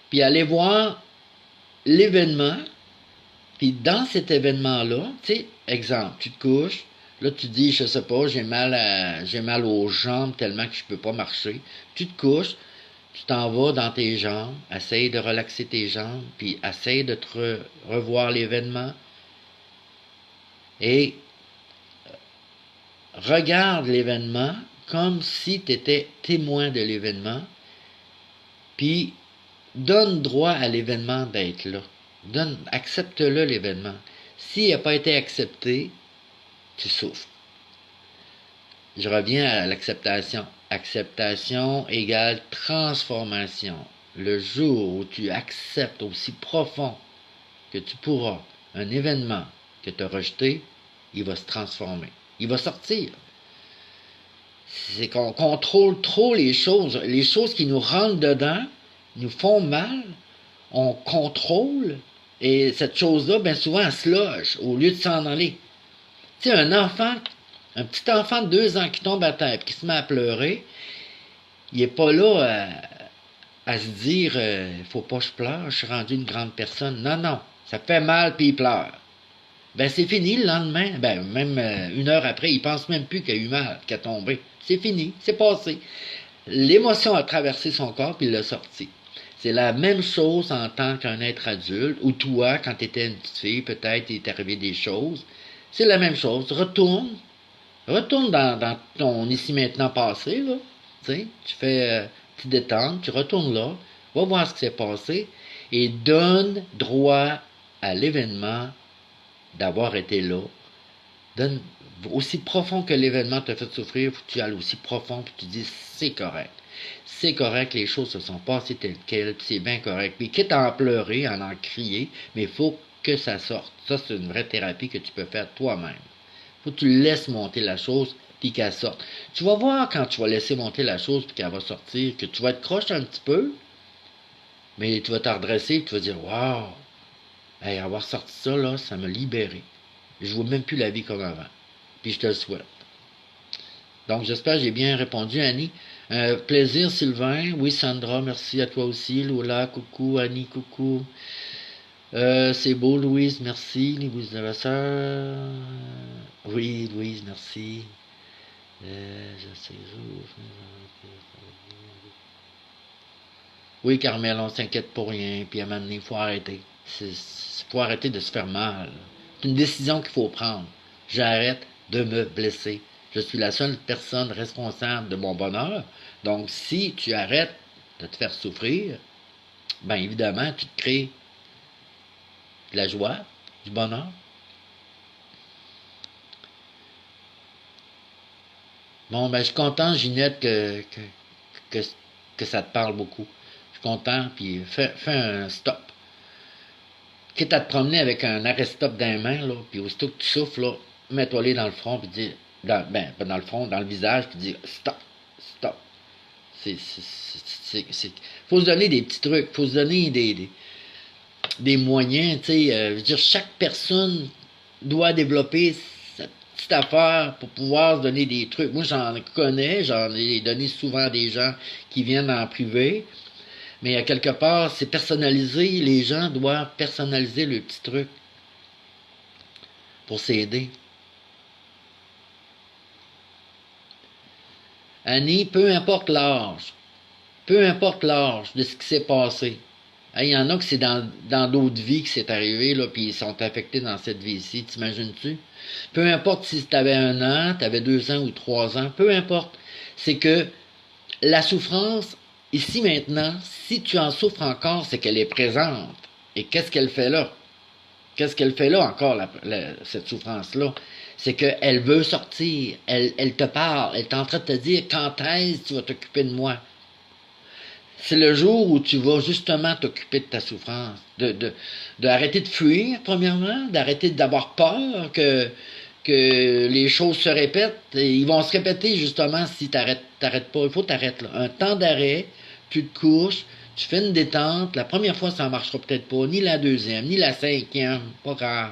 Puis aller voir l'événement. Puis dans cet événement-là, tu sais, exemple, tu te couches, là tu te dis, je sais pas, j'ai mal aux jambes tellement que je peux pas marcher. Tu te couches, tu t'en vas dans tes jambes, essaye de relaxer tes jambes, puis essaye de te revoir l'événement. Et regarde l'événement comme si tu étais témoin de l'événement, puis donne droit à l'événement d'être là. Accepte-le l'événement. S'il n'a pas été accepté, tu souffres. Je reviens à l'acceptation. Acceptation égale transformation. Le jour où tu acceptes aussi profond que tu pourras un événement que tu as rejeté, il va se transformer. Il va sortir. C'est qu'on contrôle trop les choses qui nous rentrent dedans, nous font mal, on contrôle, et cette chose-là, bien souvent, elle se loge au lieu de s'en aller. Tu sais, un petit enfant de 2 ans qui tombe à terre et qui se met à pleurer, il n'est pas là à se dire faut pas que je pleure, je suis rendu une grande personne. Non, non, ça fait mal puis il pleure. Ben c'est fini le lendemain, ben même 1 heure après, il pense même plus qu'il a eu mal, qu'il a tombé. C'est fini, c'est passé. L'émotion a traversé son corps puis il l'a sorti. C'est la même chose en tant qu'un être adulte, ou toi, quand tu étais une petite fille, peut-être il t'est arrivé des choses. C'est la même chose. Retourne dans ton ici maintenant passé, là. Tu fais petite détente, tu retournes là, va voir ce qui s'est passé, et donne droit à l'événement d'avoir été là. Donne aussi profond que l'événement t'a fait souffrir, faut que tu ailles aussi profond, puis tu dis c'est correct. C'est correct, les choses se sont passées telles quelles, puis c'est bien correct. Puis quitte à en pleurer, à en crier, mais il faut que ça sorte. Ça, c'est une vraie thérapie que tu peux faire toi-même. Faut que tu laisses monter la chose, puis qu'elle sorte. Tu vas voir quand tu vas laisser monter la chose, puis qu'elle va sortir, que tu vas être croche un petit peu, mais tu vas te redresser, puis tu vas dire waouh, hey, avoir sorti ça, là, ça m'a libéré. Je vois même plus la vie comme avant. Puis je te le souhaite. Donc, j'espère que j'ai bien répondu, Annie. Plaisir, Sylvain. Oui, Sandra, merci à toi aussi. Lola, coucou. Annie, coucou. C'est beau, Louise, merci. Louise de la sœur. Oui, Louise, merci. Je sais. Oui, Carmel, on s'inquiète pour rien. Puis à un moment donné, il faut arrêter. Faut arrêter de se faire mal. C'est une décision qu'il faut prendre. J'arrête de me blesser. Je suis la seule personne responsable de mon bonheur. Donc, si tu arrêtes de te faire souffrir, bien évidemment, tu te crées de la joie, du bonheur. Bon, ben, je suis content, Ginette, que ça te parle beaucoup. Je suis content, puis fais un stop. Quitte à te promener avec un arrêt-stop dans les mains, là, puis aussitôt que tu souffles, là, mets-toi-les dans le front, puis dis, pas dans le front, dans le visage, puis dis, stop, stop. Faut se donner des petits trucs, faut se donner des moyens, tu sais. Je veux dire, chaque personne doit développer cette petite affaire pour pouvoir se donner des trucs. Moi, j'en connais, j'en ai donné souvent à des gens qui viennent en privé. Mais à quelque part, c'est personnalisé. Les gens doivent personnaliser le petit truc pour s'aider. Annie, peu importe l'âge de ce qui s'est passé. Il y en a que c'est dans d'autres vies que c'est arrivé, là, puis ils sont affectés dans cette vie-ci, t'imagines-tu? Peu importe si tu avais 1 an, tu avais 2 ans ou 3 ans, peu importe. C'est que la souffrance, ici maintenant, si tu en souffres encore, c'est qu'elle est présente. Et qu'est-ce qu'elle fait là? Qu'est-ce qu'elle fait là encore, cette souffrance-là? C'est qu'elle veut sortir, elle te parle, elle est en train de te dire quand est-ce que tu vas t'occuper de moi. C'est le jour où tu vas justement t'occuper de ta souffrance, d'arrêter de fuir, premièrement, d'arrêter d'avoir peur que que les choses se répètent, et ils vont se répéter justement si t'arrêtes pas. Il faut t'arrêter là. Un temps d'arrêt, tu te couches, tu fais une détente. La première fois, ça ne marchera peut-être pas, ni la deuxième, ni la cinquième, pas grave.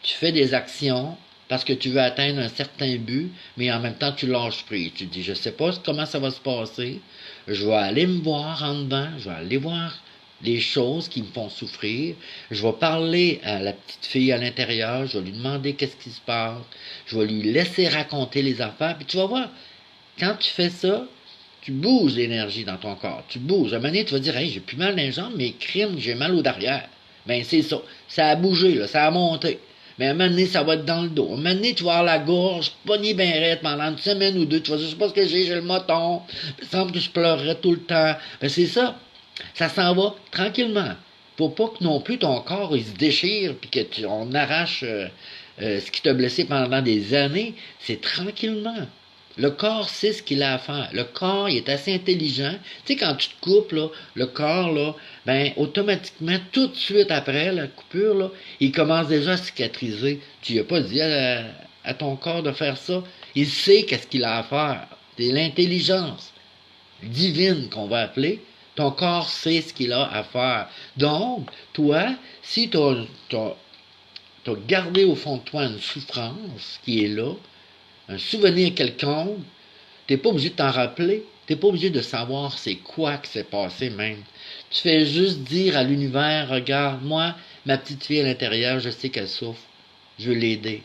Tu fais des actions parce que tu veux atteindre un certain but, mais en même temps, tu lâches prise. Tu te dis, je sais pas comment ça va se passer. Je vais aller me voir en dedans. Je vais aller voir les choses qui me font souffrir. Je vais parler à la petite fille à l'intérieur. Je vais lui demander qu'est-ce qui se passe. Je vais lui laisser raconter les affaires. Puis tu vas voir, quand tu fais ça, tu bouges l'énergie dans ton corps. Tu bouges. À un moment donné, tu vas dire, hey, j'ai plus mal dans les jambes, mais crime, j'ai mal au derrière. Ben, c'est ça. Ça a bougé, là. Ça a monté. Mais à un moment donné, ça va être dans le dos. À un moment donné, tu vas avoir la gorge pognée bien raide pendant une semaine ou deux. Tu vas dire, je sais pas ce que j'ai le moton. Il me semble que je pleurerais tout le temps. Ben, c'est ça. Ça s'en va tranquillement. Faut pas que non plus ton corps il se déchire puis que on arrache ce qui t'a blessé pendant des années. C'est tranquillement. Le corps sait ce qu'il a à faire. Le corps, il est assez intelligent. Tu sais, quand tu te coupes, là, le corps, là, ben, automatiquement, tout de suite après la coupure, là, il commence déjà à cicatriser. Tu lui as pas dit à ton corps de faire ça. Il sait qu'est-ce qu'il a à faire. C'est l'intelligence divine qu'on va appeler. Ton corps sait ce qu'il a à faire. Donc, toi, si tu as gardé au fond de toi une souffrance qui est là, un souvenir quelconque, t'es pas obligé de t'en rappeler, t'es pas obligé de savoir c'est quoi que s'est passé même. Tu fais juste dire à l'univers, regarde, moi, ma petite fille à l'intérieur, je sais qu'elle souffre, je veux l'aider.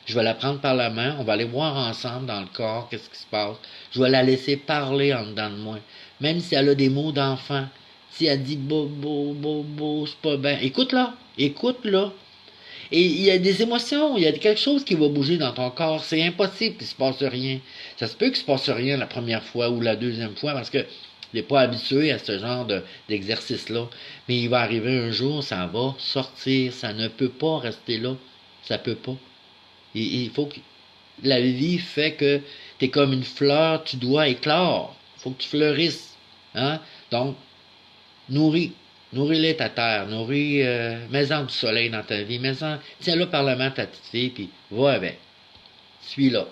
Je vais la prendre par la main, on va aller voir ensemble dans le corps qu'est-ce qui se passe. Je vais la laisser parler en dedans de moi. Même si elle a des mots d'enfant, si elle dit beau, c'est pas bien. Écoute-la, écoute-la. Et il y a des émotions, il y a quelque chose qui va bouger dans ton corps. C'est impossible qu'il se passe rien. Ça se peut qu'il se passe rien la première fois ou la deuxième fois parce que tu n'es pas habitué à ce genre d'exercice-là. Mais il va arriver un jour, ça va sortir. Ça ne peut pas rester là. Ça peut pas. Il faut que la vie fait que tu es comme une fleur, tu dois éclore. Il faut que tu fleurisses. Hein? Donc, nourris. Nourris-les ta terre, mets-en du soleil dans ta vie, tiens-la par la main ta petite fille, puis va avec. Suis-là.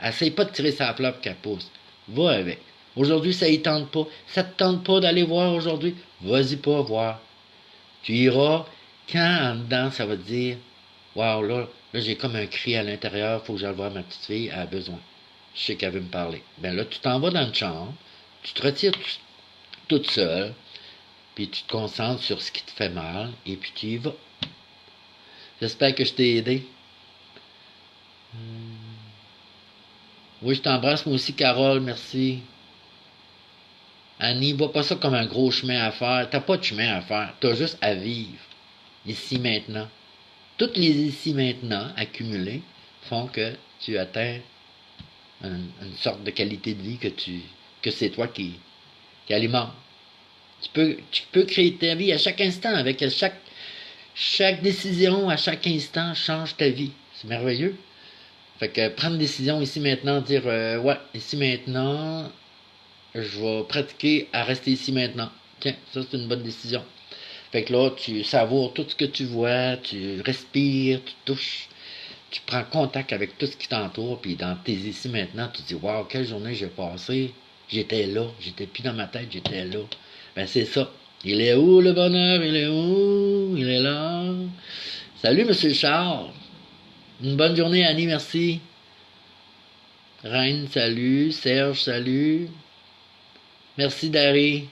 Essaye pas de tirer sa fleur pour qu'elle pousse. Va avec. Aujourd'hui, ça y tente pas. Ça te tente pas d'aller voir aujourd'hui? Vas-y pas voir. Tu iras quand en dedans, ça va te dire, waouh, là, j'ai comme un cri à l'intérieur, faut que j'aille voir ma petite fille, elle a besoin. Je sais qu'elle veut me parler. Ben là, tu t'en vas dans une chambre, tu te retires toute seule, puis tu te concentres sur ce qui te fait mal, et puis tu y vas. J'espère que je t'ai aidé. Oui, je t'embrasse, moi aussi, Carole, merci. Annie, vois pas ça comme un gros chemin à faire. T'as pas de chemin à faire, t'as juste à vivre. Ici, maintenant. Toutes les ici, maintenant, accumulés, font que tu atteins une sorte de qualité de vie que c'est toi qui alimente. Tu peux créer ta vie à chaque instant, avec chaque décision, à chaque instant, change ta vie. C'est merveilleux. Fait que prendre une décision ici maintenant, dire ouais, ici maintenant, je vais pratiquer à rester ici maintenant. Tiens, ça c'est une bonne décision. Fait que là, tu savoures tout ce que tu vois, tu respires, tu touches, tu prends contact avec tout ce qui t'entoure, puis dans tes ici maintenant, tu te dis waouh, quelle journée j'ai passé. J'étais là, j'étais plus dans ma tête, j'étais là. Ben c'est ça. Il est où le bonheur? Il est où? Il est là. Salut, Monsieur Charles. Une bonne journée, Annie, merci. Reine, salut. Serge, salut. Merci, Dari.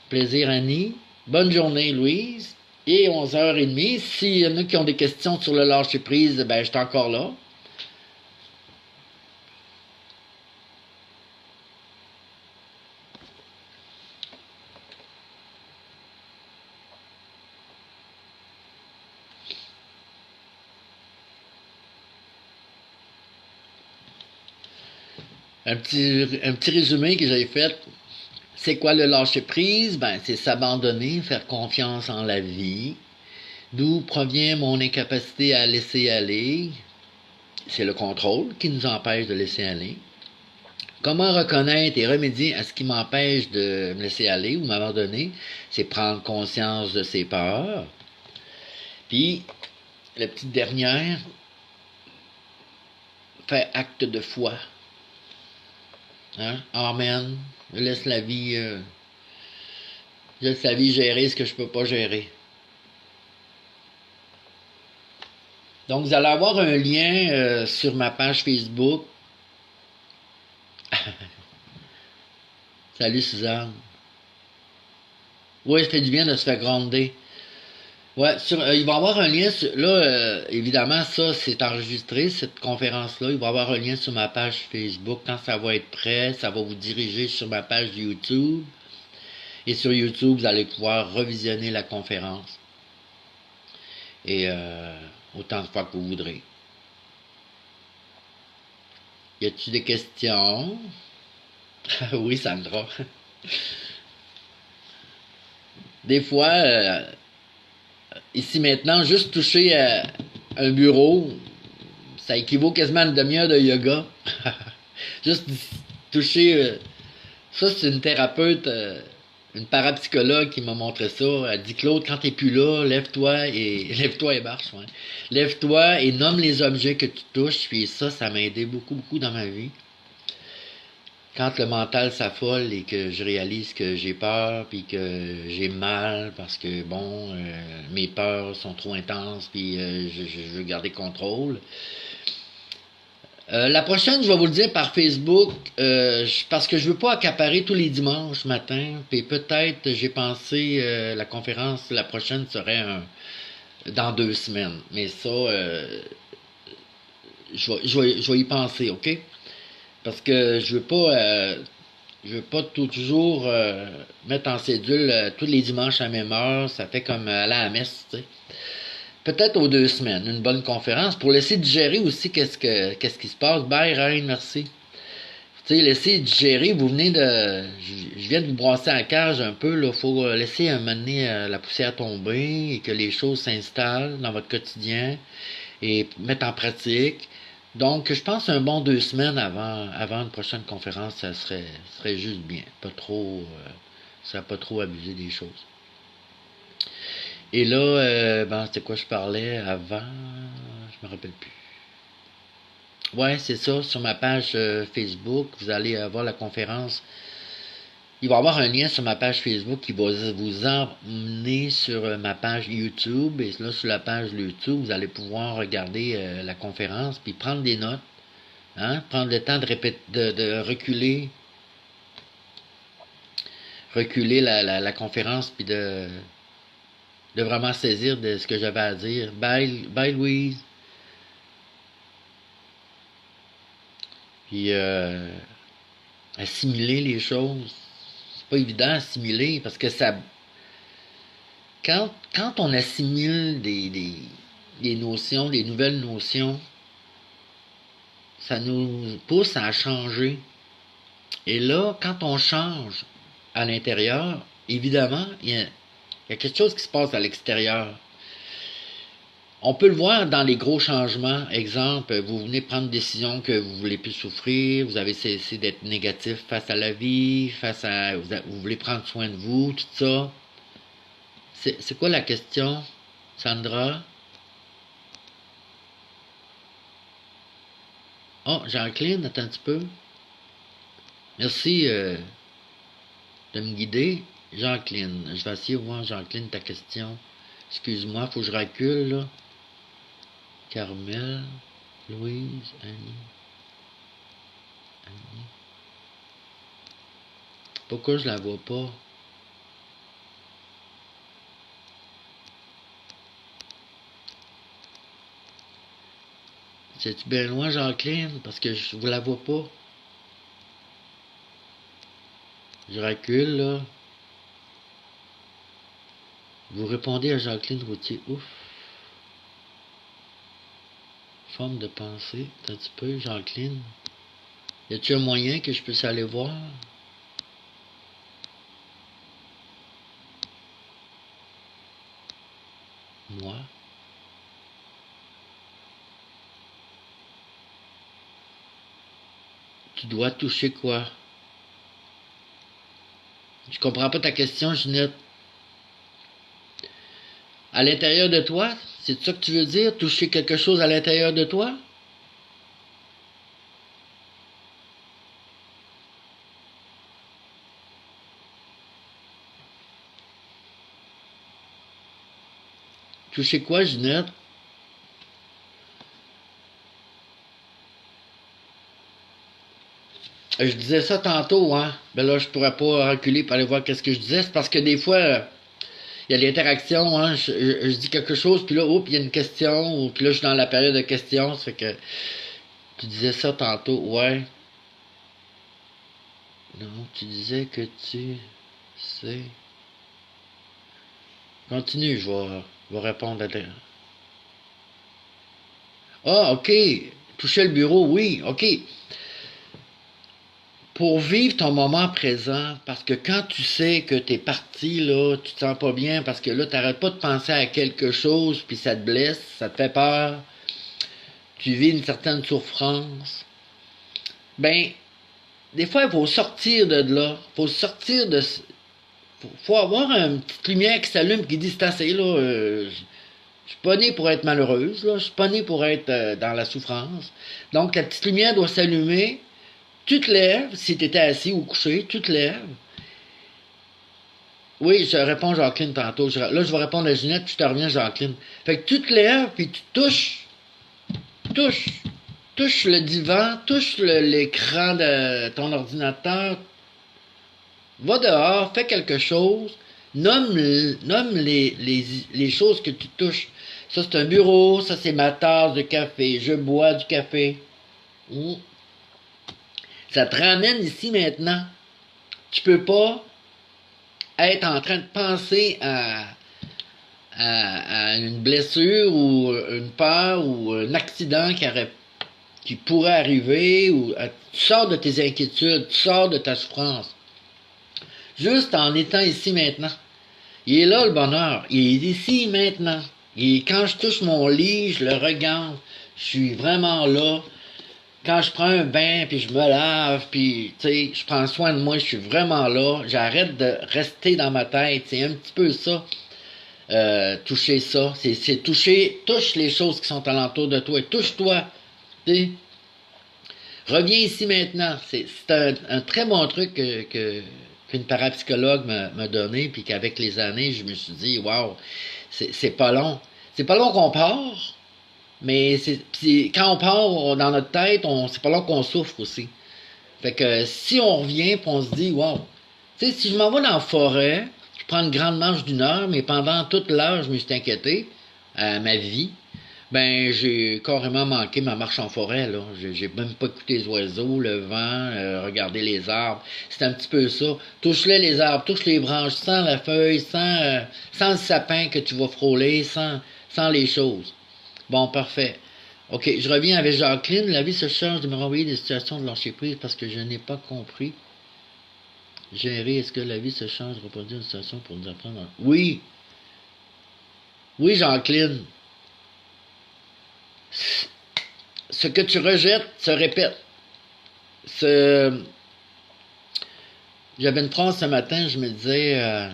Plaisir, Annie. Bonne journée, Louise. Et 11h30. S'il y en a qui ont des questions sur le lâcher-prise, ben, je suis encore là. Un petit résumé que j'ai fait. C'est quoi le lâcher-prise? Ben, c'est s'abandonner, faire confiance en la vie. D'où provient mon incapacité à laisser aller? C'est le contrôle qui nous empêche de laisser aller. Comment reconnaître et remédier à ce qui m'empêche de me laisser aller ou m'abandonner? C'est prendre conscience de ses peurs. Puis, la petite dernière, faire acte de foi. Hein? Amen. Je laisse la vie gérer ce que je peux pas gérer. Donc, vous allez avoir un lien sur ma page Facebook. Salut Suzanne. Oui, ça fait du bien de se faire gronder. Ouais, il va y avoir un lien là, évidemment, ça, c'est enregistré, cette conférence-là. Il va y avoir un lien sur ma page Facebook. Quand ça va être prêt, ça va vous diriger sur ma page YouTube. Et sur YouTube, vous allez pouvoir revisionner la conférence. Et autant de fois que vous voudrez. Y a-t-il des questions? Oui, Sandra. Des fois, ici maintenant, juste toucher un bureau, ça équivaut quasiment à une demi-heure de yoga. Juste toucher. Ça, c'est une thérapeute, une parapsychologue qui m'a montré ça. Elle dit, Claude, quand t'es plus là, lève-toi et lève-toi et marche. Ouais. Lève-toi et nomme les objets que tu touches. Puis ça m'a aidé beaucoup, beaucoup dans ma vie. Quand le mental s'affole et que je réalise que j'ai peur, puis que j'ai mal, parce que, bon, mes peurs sont trop intenses, puis je veux garder contrôle. La prochaine, je vais vous le dire par Facebook, parce que je veux pas accaparer tous les dimanches matin, puis peut-être, j'ai pensé, la conférence, la prochaine serait dans 2 semaines. Mais ça, je vais y penser, OK? Parce que je veux pas toujours mettre en cédule tous les dimanches à la même heure. Ça fait comme aller à la messe, tu sais. Peut-être aux 2 semaines, une bonne conférence pour laisser digérer aussi qu'est-ce qui se passe. Bye, Reine, merci. Tu sais, laisser digérer, vous venez de... Je viens de vous brasser la cage un peu, là. Faut laisser un moment donné la poussière tomber et que les choses s'installent dans votre quotidien et mettre en pratique. Donc, je pense un bon 2 semaines avant une prochaine conférence, ça serait juste bien. Pas trop, ça va pas trop abuser des choses. Et là, c'était quoi je parlais avant? Je me rappelle plus. Ouais, c'est ça. Sur ma page Facebook, vous allez avoir la conférence. Il va y avoir un lien sur ma page Facebook qui va vous emmener sur ma page YouTube. Et là, sur la page YouTube, vous allez pouvoir regarder la conférence puis prendre des notes. Hein? Prendre le temps de répéter, de reculer la conférence puis de vraiment saisir de ce que j'avais à dire. Bye Louise. Puis assimiler les choses. C'est pas évident à assimiler parce que ça. Quand on assimile des notions, des nouvelles notions, ça nous pousse à changer. Et là, quand on change à l'intérieur, évidemment, il y a quelque chose qui se passe à l'extérieur. On peut le voir dans les gros changements. Exemple, vous venez prendre une décision que vous voulez plus souffrir, vous avez cessé d'être négatif face à la vie, vous voulez prendre soin de vous, tout ça. C'est quoi la question, Sandra? Oh, Jacqueline, attends un petit peu. Merci de me guider. Jacqueline, je vais essayer de voir, Jacqueline, ta question. Excuse-moi, faut que je recule, là. Carmel, Louise, Annie. Pourquoi je la vois pas? C'est-tu bien loin, Jacqueline? Parce que je vous la vois pas. Je recule, là. Vous répondez à Jacqueline Routier. Ouf. Forme de pensée. Un petit peu, Jacqueline. Y a-t-il un moyen que je puisse aller voir? Moi. Tu dois toucher quoi? Je comprends pas ta question, Ginette. À l'intérieur de toi? C'est ça que tu veux dire? Toucher quelque chose à l'intérieur de toi? Toucher quoi, Ginette? Je disais ça tantôt, hein. Ben là, je pourrais pas reculer pour aller voir qu'est-ce que je disais. C'est parce que des fois, il y a l'interaction, hein. Je dis quelque chose, puis là, oups, il y a une question, ou puis là, je suis dans la période de questions. Ça fait que tu disais ça tantôt, ouais. Non, tu disais que tu sais. Continue, je vais répondre à ta... Ah, ok. Toucher le bureau, oui, ok. Pour vivre ton moment présent, parce que quand tu sais que t'es parti, là, tu te sens pas bien, parce que là, t'arrêtes pas de penser à quelque chose, puis ça te blesse, ça te fait peur, tu vis une certaine souffrance, ben, des fois, il faut sortir de là, faut sortir de... Faut avoir une petite lumière qui s'allume, qui dit, c'est assez, là, je suis pas né pour être malheureuse, là, je suis pas né pour être dans la souffrance. Donc, la petite lumière doit s'allumer. Tu te lèves, si tu étais assis ou couché, tu te lèves. Oui, je réponds Jacqueline tantôt. Là, je vais répondre à Ginette, puis je te reviens Jacqueline. Fait que tu te lèves, puis tu touches, touche le divan, touche l'écran de ton ordinateur, va dehors, fais quelque chose, nomme les choses que tu touches. Ça, c'est un bureau, ça, c'est ma tasse de café, je bois du café. Mmh. Ça te ramène ici maintenant. Tu peux pas être en train de penser à une blessure ou une peur ou un accident qui pourrait arriver ou tu sors de tes inquiétudes, tu sors de ta souffrance. Juste en étant ici maintenant. Il est là le bonheur. Il est ici maintenant. Quand je touche mon lit, je le regarde. Je suis vraiment là. Quand je prends un bain, puis je me lave, puis tu sais, je prends soin de moi, je suis vraiment là. J'arrête de rester dans ma tête. C'est un petit peu ça. Toucher ça. C'est touche les choses qui sont alentour de toi. Touche-toi. Tu sais. Reviens ici maintenant. C'est un très bon truc qu'une parapsychologue m'a donné, puis qu'avec les années, je me suis dit, waouh, c'est pas long. C'est pas long qu'on part. Mais quand on part dans notre tête, c'est pas là qu'on souffre aussi. Fait que si on revient et on se dit, wow, tu sais, si je m'en vais dans la forêt, je prends une grande marche d'1 heure, mais pendant toute l'heure, je me suis inquiété à ma vie, ben j'ai carrément manqué ma marche en forêt, là. J'ai même pas écouté les oiseaux, le vent, regarder les arbres. C'est un petit peu ça. Touche-les arbres, touche les branches, sans la feuille, sans le sapin que tu vas frôler, sans les choses. Bon, parfait. OK, je reviens avec Jacqueline. La vie se charge de me renvoyer des situations de lâcher prise parce que je n'ai pas compris. Gérer, est-ce que la vie se change de reproduire une situation pour nous apprendre? Oui. Oui, Jacqueline. Ce que tu rejettes se répète. J'avais une phrase ce matin, je me disais,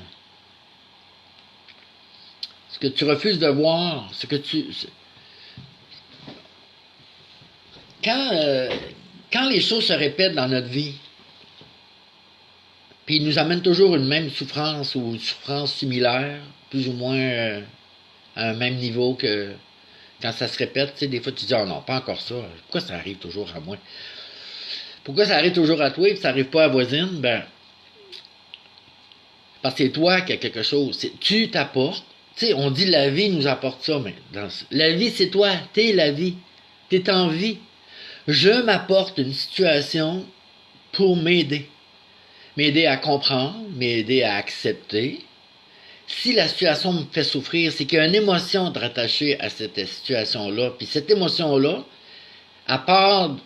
ce que tu refuses de voir, quand les choses se répètent dans notre vie, puis ils nous amènent toujours une même souffrance ou une souffrance similaire, plus ou moins à un même niveau que quand ça se répète, tu sais, des fois tu dis, oh non, pas encore ça, pourquoi ça arrive toujours à moi? Pourquoi ça arrive toujours à toi et que ça arrive pas à voisine? Ben, parce que c'est toi qui as quelque chose. Tu t'apportes. Tu sais, on dit la vie nous apporte ça, mais la vie, c'est toi. T'es la vie. T'es en vie. Je m'apporte une situation pour m'aider. M'aider à comprendre, m'aider à accepter. Si la situation me fait souffrir, c'est qu'il y a une émotion de rattachée à cette situation-là. Puis cette émotion-là, à part,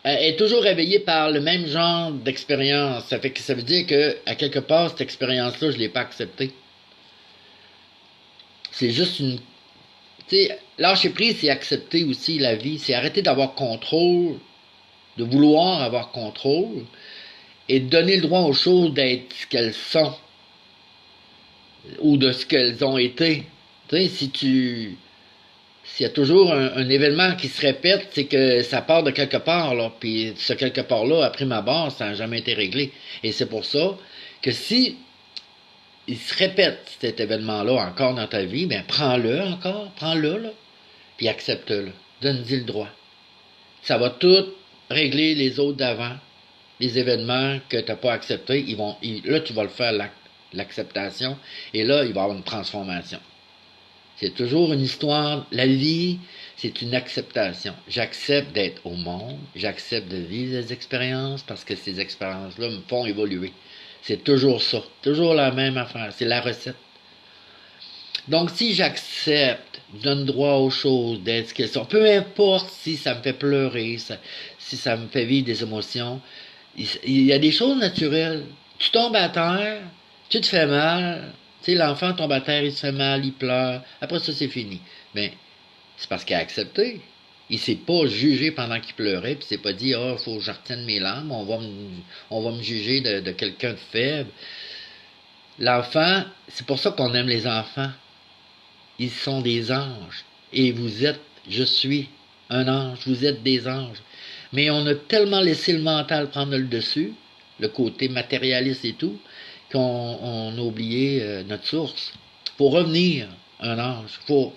est toujours réveillée par le même genre d'expérience. Ça veut dire que, à quelque part, cette expérience-là, je ne l'ai pas acceptée. C'est juste une... Tu sais, lâcher prise, c'est accepter aussi la vie. C'est arrêter d'avoir contrôle, de vouloir avoir contrôle, et de donner le droit aux choses d'être ce qu'elles sont, ou de ce qu'elles ont été. Tu sais, s'il y a toujours un événement qui se répète, c'est que ça part de quelque part, là. Puis ce quelque part-là, après ma barre, ça n'a jamais été réglé. Et c'est pour ça que si il se répète cet événement-là encore dans ta vie, ben prends-le encore, prends-le, là, puis accepte-le. Donne-y le droit. Ça va tout régler les autres d'avant. Les événements que tu n'as pas acceptés, là, tu vas le faire l'acceptation, et là, il va y avoir une transformation. C'est toujours une histoire. La vie, c'est une acceptation. J'accepte d'être au monde, j'accepte de vivre des expériences parce que ces expériences-là me font évoluer. C'est toujours ça, toujours la même affaire, c'est la recette. Donc, si j'accepte, je donne droit aux choses, d'être ce qu'elles sont, peu importe si ça me fait pleurer, si ça me fait vivre des émotions, il y a des choses naturelles. Tu tombes à terre, tu te fais mal, tu sais, l'enfant tombe à terre, il se fait mal, il pleure, après ça, c'est fini. Mais c'est parce qu'il a accepté. Il s'est pas jugé pendant qu'il pleurait, puis il s'est pas dit, ah, faut que je retienne mes larmes, on va me juger de quelqu'un de faible. L'enfant, c'est pour ça qu'on aime les enfants. Ils sont des anges. Et vous êtes, je suis un ange, vous êtes des anges. Mais on a tellement laissé le mental prendre le dessus, le côté matérialiste et tout, qu'on a oublié notre source. Faut revenir, un ange. Faut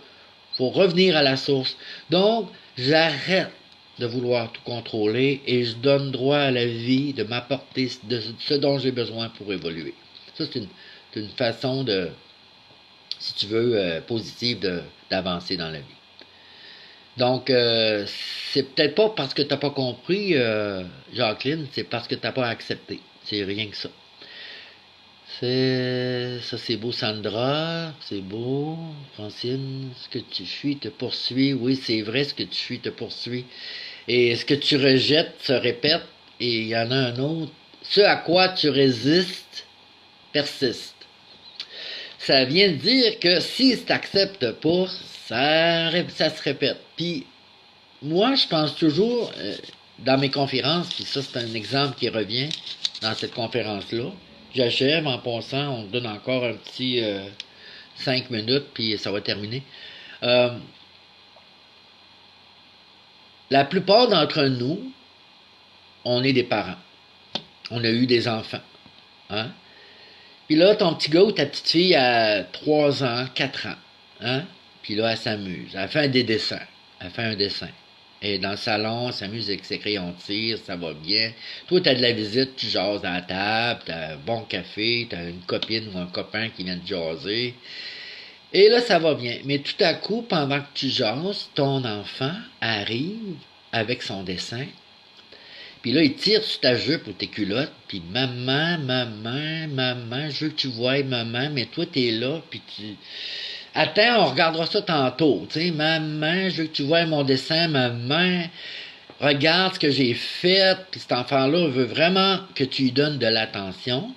revenir à la source. Donc, j'arrête de vouloir tout contrôler et je donne droit à la vie de m'apporter de ce dont j'ai besoin pour évoluer. Ça, c'est une façon de, si tu veux, positive d'avancer dans la vie. Donc, c'est peut-être pas parce que t'as pas compris, Jacqueline, c'est parce que t'as pas accepté. C'est rien que ça. Ça, c'est beau, Sandra, c'est beau. Francine, ce que tu fuis te poursuit. Oui, c'est vrai, ce que tu fuis te poursuit. Et ce que tu rejettes se répète. Et il y en a un autre. Ce à quoi tu résistes persiste. Ça vient de dire que si tu n'acceptes pas, ça se répète. Puis, moi, je pense toujours, dans mes conférences, puis ça, c'est un exemple qui revient dans cette conférence-là. J'achève en passant, on donne encore un petit 5 minutes, puis ça va terminer. La plupart d'entre nous, on est des parents. On a eu des enfants. Hein? Puis là, ton petit gars ou ta petite fille a 3 ans, 4 ans. Hein? Puis là, elle s'amuse. Elle fait des dessins. Elle fait un dessin. Et dans le salon, elle s'amuse avec ses crayons de cire, ça va bien. Toi, t'as de la visite, tu jases à la table, t'as un bon café, t'as une copine ou un copain qui vient te jaser. Et là, ça va bien. Mais tout à coup, pendant que tu jases, ton enfant arrive avec son dessin. Puis là, il tire sur ta jupe ou tes culottes, puis maman, maman, maman, je veux que tu voies maman, mais toi, t'es là, puis tu... Attends, on regardera ça tantôt, tu sais, maman, je veux que tu voies mon dessin, maman, regarde ce que j'ai fait, puis cet enfant-là veut vraiment que tu lui donnes de l'attention.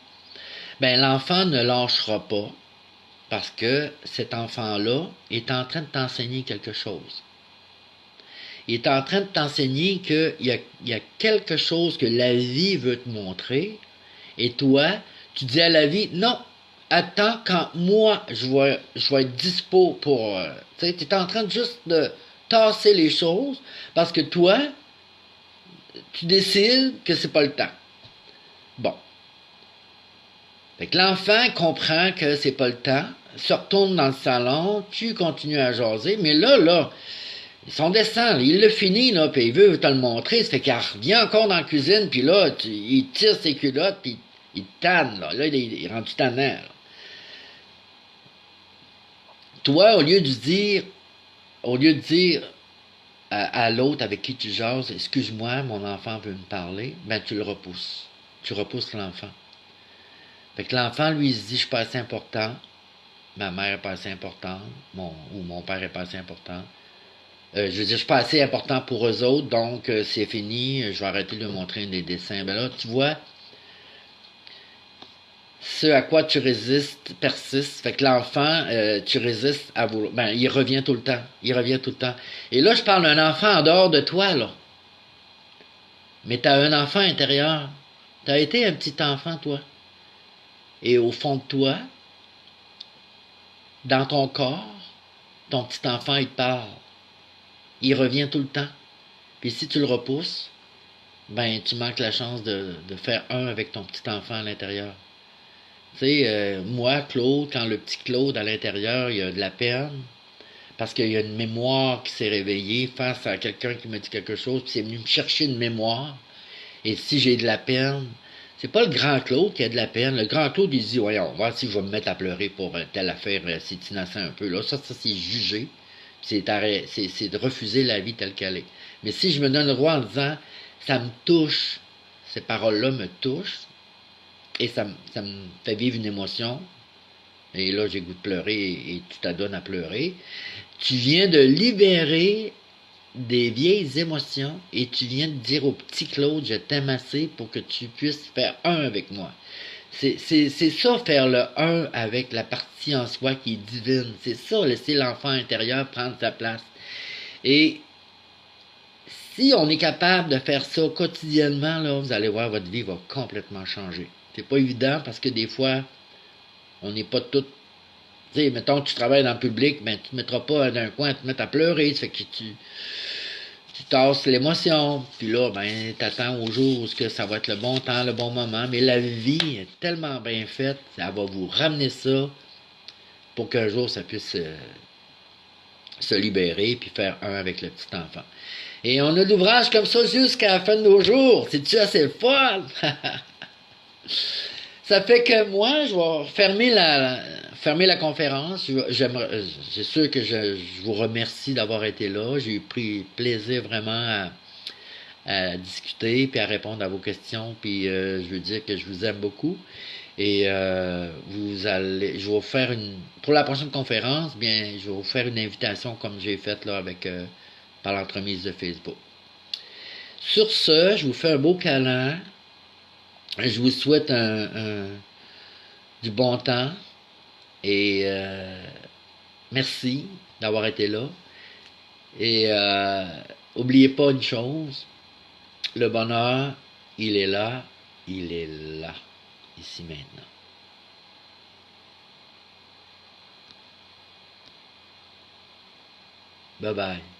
Ben, l'enfant ne lâchera pas, parce que cet enfant-là est en train de t'enseigner quelque chose. Il est en train de t'enseigner qu'il y a quelque chose que la vie veut te montrer, et toi, tu dis à la vie, non, attends quand moi, je vais être dispo pour... tu sais, tu es en train de juste de tasser les choses, parce que toi, tu décides que c'est pas le temps. Bon. Fait que l'enfant comprend que c'est pas le temps, se retourne dans le salon, tu continues à jaser, mais là, son dessin, il le finit, là, puis il veut te le montrer, ça fait qu'il revient encore dans la cuisine, puis là, il tire ses culottes, puis il tanne, là, il est rendu tannant, là. Toi, au lieu de dire à l'autre avec qui tu jases, excuse-moi, mon enfant veut me parler, ben tu le repousses. Tu repousses l'enfant. Fait que l'enfant, lui, il se dit, je suis pas assez important, ma mère est pas assez importante, ou mon père est pas assez important. Je veux dire, je suis pas assez important pour eux autres, donc c'est fini, je vais arrêter de lui montrer des dessins. Ben là, tu vois, ce à quoi tu résistes persiste. Fait que l'enfant, tu résistes à vouloir. Ben, il revient tout le temps. Il revient tout le temps. Et là, je parle d'un enfant en dehors de toi, là. Mais t'as un enfant intérieur. T'as été un petit enfant, toi. Et au fond de toi, dans ton corps, ton petit enfant, il te parle. Il revient tout le temps. Puis si tu le repousses, ben tu manques la chance de faire un avec ton petit enfant à l'intérieur. Tu sais, moi, Claude, quand le petit Claude à l'intérieur, il a de la peine, parce qu'il y a une mémoire qui s'est réveillée face à quelqu'un qui me dit quelque chose, puis c'est venu me chercher une mémoire. Et si j'ai de la peine, c'est pas le grand Claude qui a de la peine. Le grand Claude, il dit, voyons, voir si je vais me mettre à pleurer pour telle affaire, c'est innocent un peu. Là, ça c'est juger. C'est de refuser la vie telle qu'elle est. Mais si je me donne le droit en disant, ça me touche, ces paroles-là me touchent, et ça me fait vivre une émotion, et là j'ai goût de pleurer, et tu t'adonnes à pleurer, tu viens de libérer des vieilles émotions et tu viens de dire au petit Claude, je t'aime assez pour que tu puisses faire un avec moi. C'est ça, faire le un avec la partie en soi qui est divine. C'est ça, laisser l'enfant intérieur prendre sa place. Et si on est capable de faire ça quotidiennement, là, vous allez voir, votre vie va complètement changer. C'est pas évident parce que des fois, on n'est pas tout. Tu sais, mettons que tu travailles dans le public, ben, tu ne te mettras pas d'un coin à te mettre à pleurer. Ça fait que tu tasses l'émotion, puis là, ben, t'attends au jour où que ça va être le bon temps, le bon moment. Mais la vie est tellement bien faite, ça va vous ramener ça pour qu'un jour ça puisse se libérer puis faire un avec le petit enfant. Et on a l'ouvrage comme ça jusqu'à la fin de nos jours. C'est-tu assez fun? Ça fait que moi, je vais fermer la conférence. C'est sûr que je vous remercie d'avoir été là. J'ai pris plaisir vraiment à discuter puis à répondre à vos questions. Puis je veux dire que je vous aime beaucoup. Et je vais vous faire pour la prochaine conférence, bien, je vais vous faire une invitation comme j'ai faite là avec par l'entremise de Facebook. Sur ce, je vous fais un beau câlin. Je vous souhaite du bon temps et merci d'avoir été là. Et oubliez pas une chose, le bonheur, il est là, ici maintenant. Bye bye.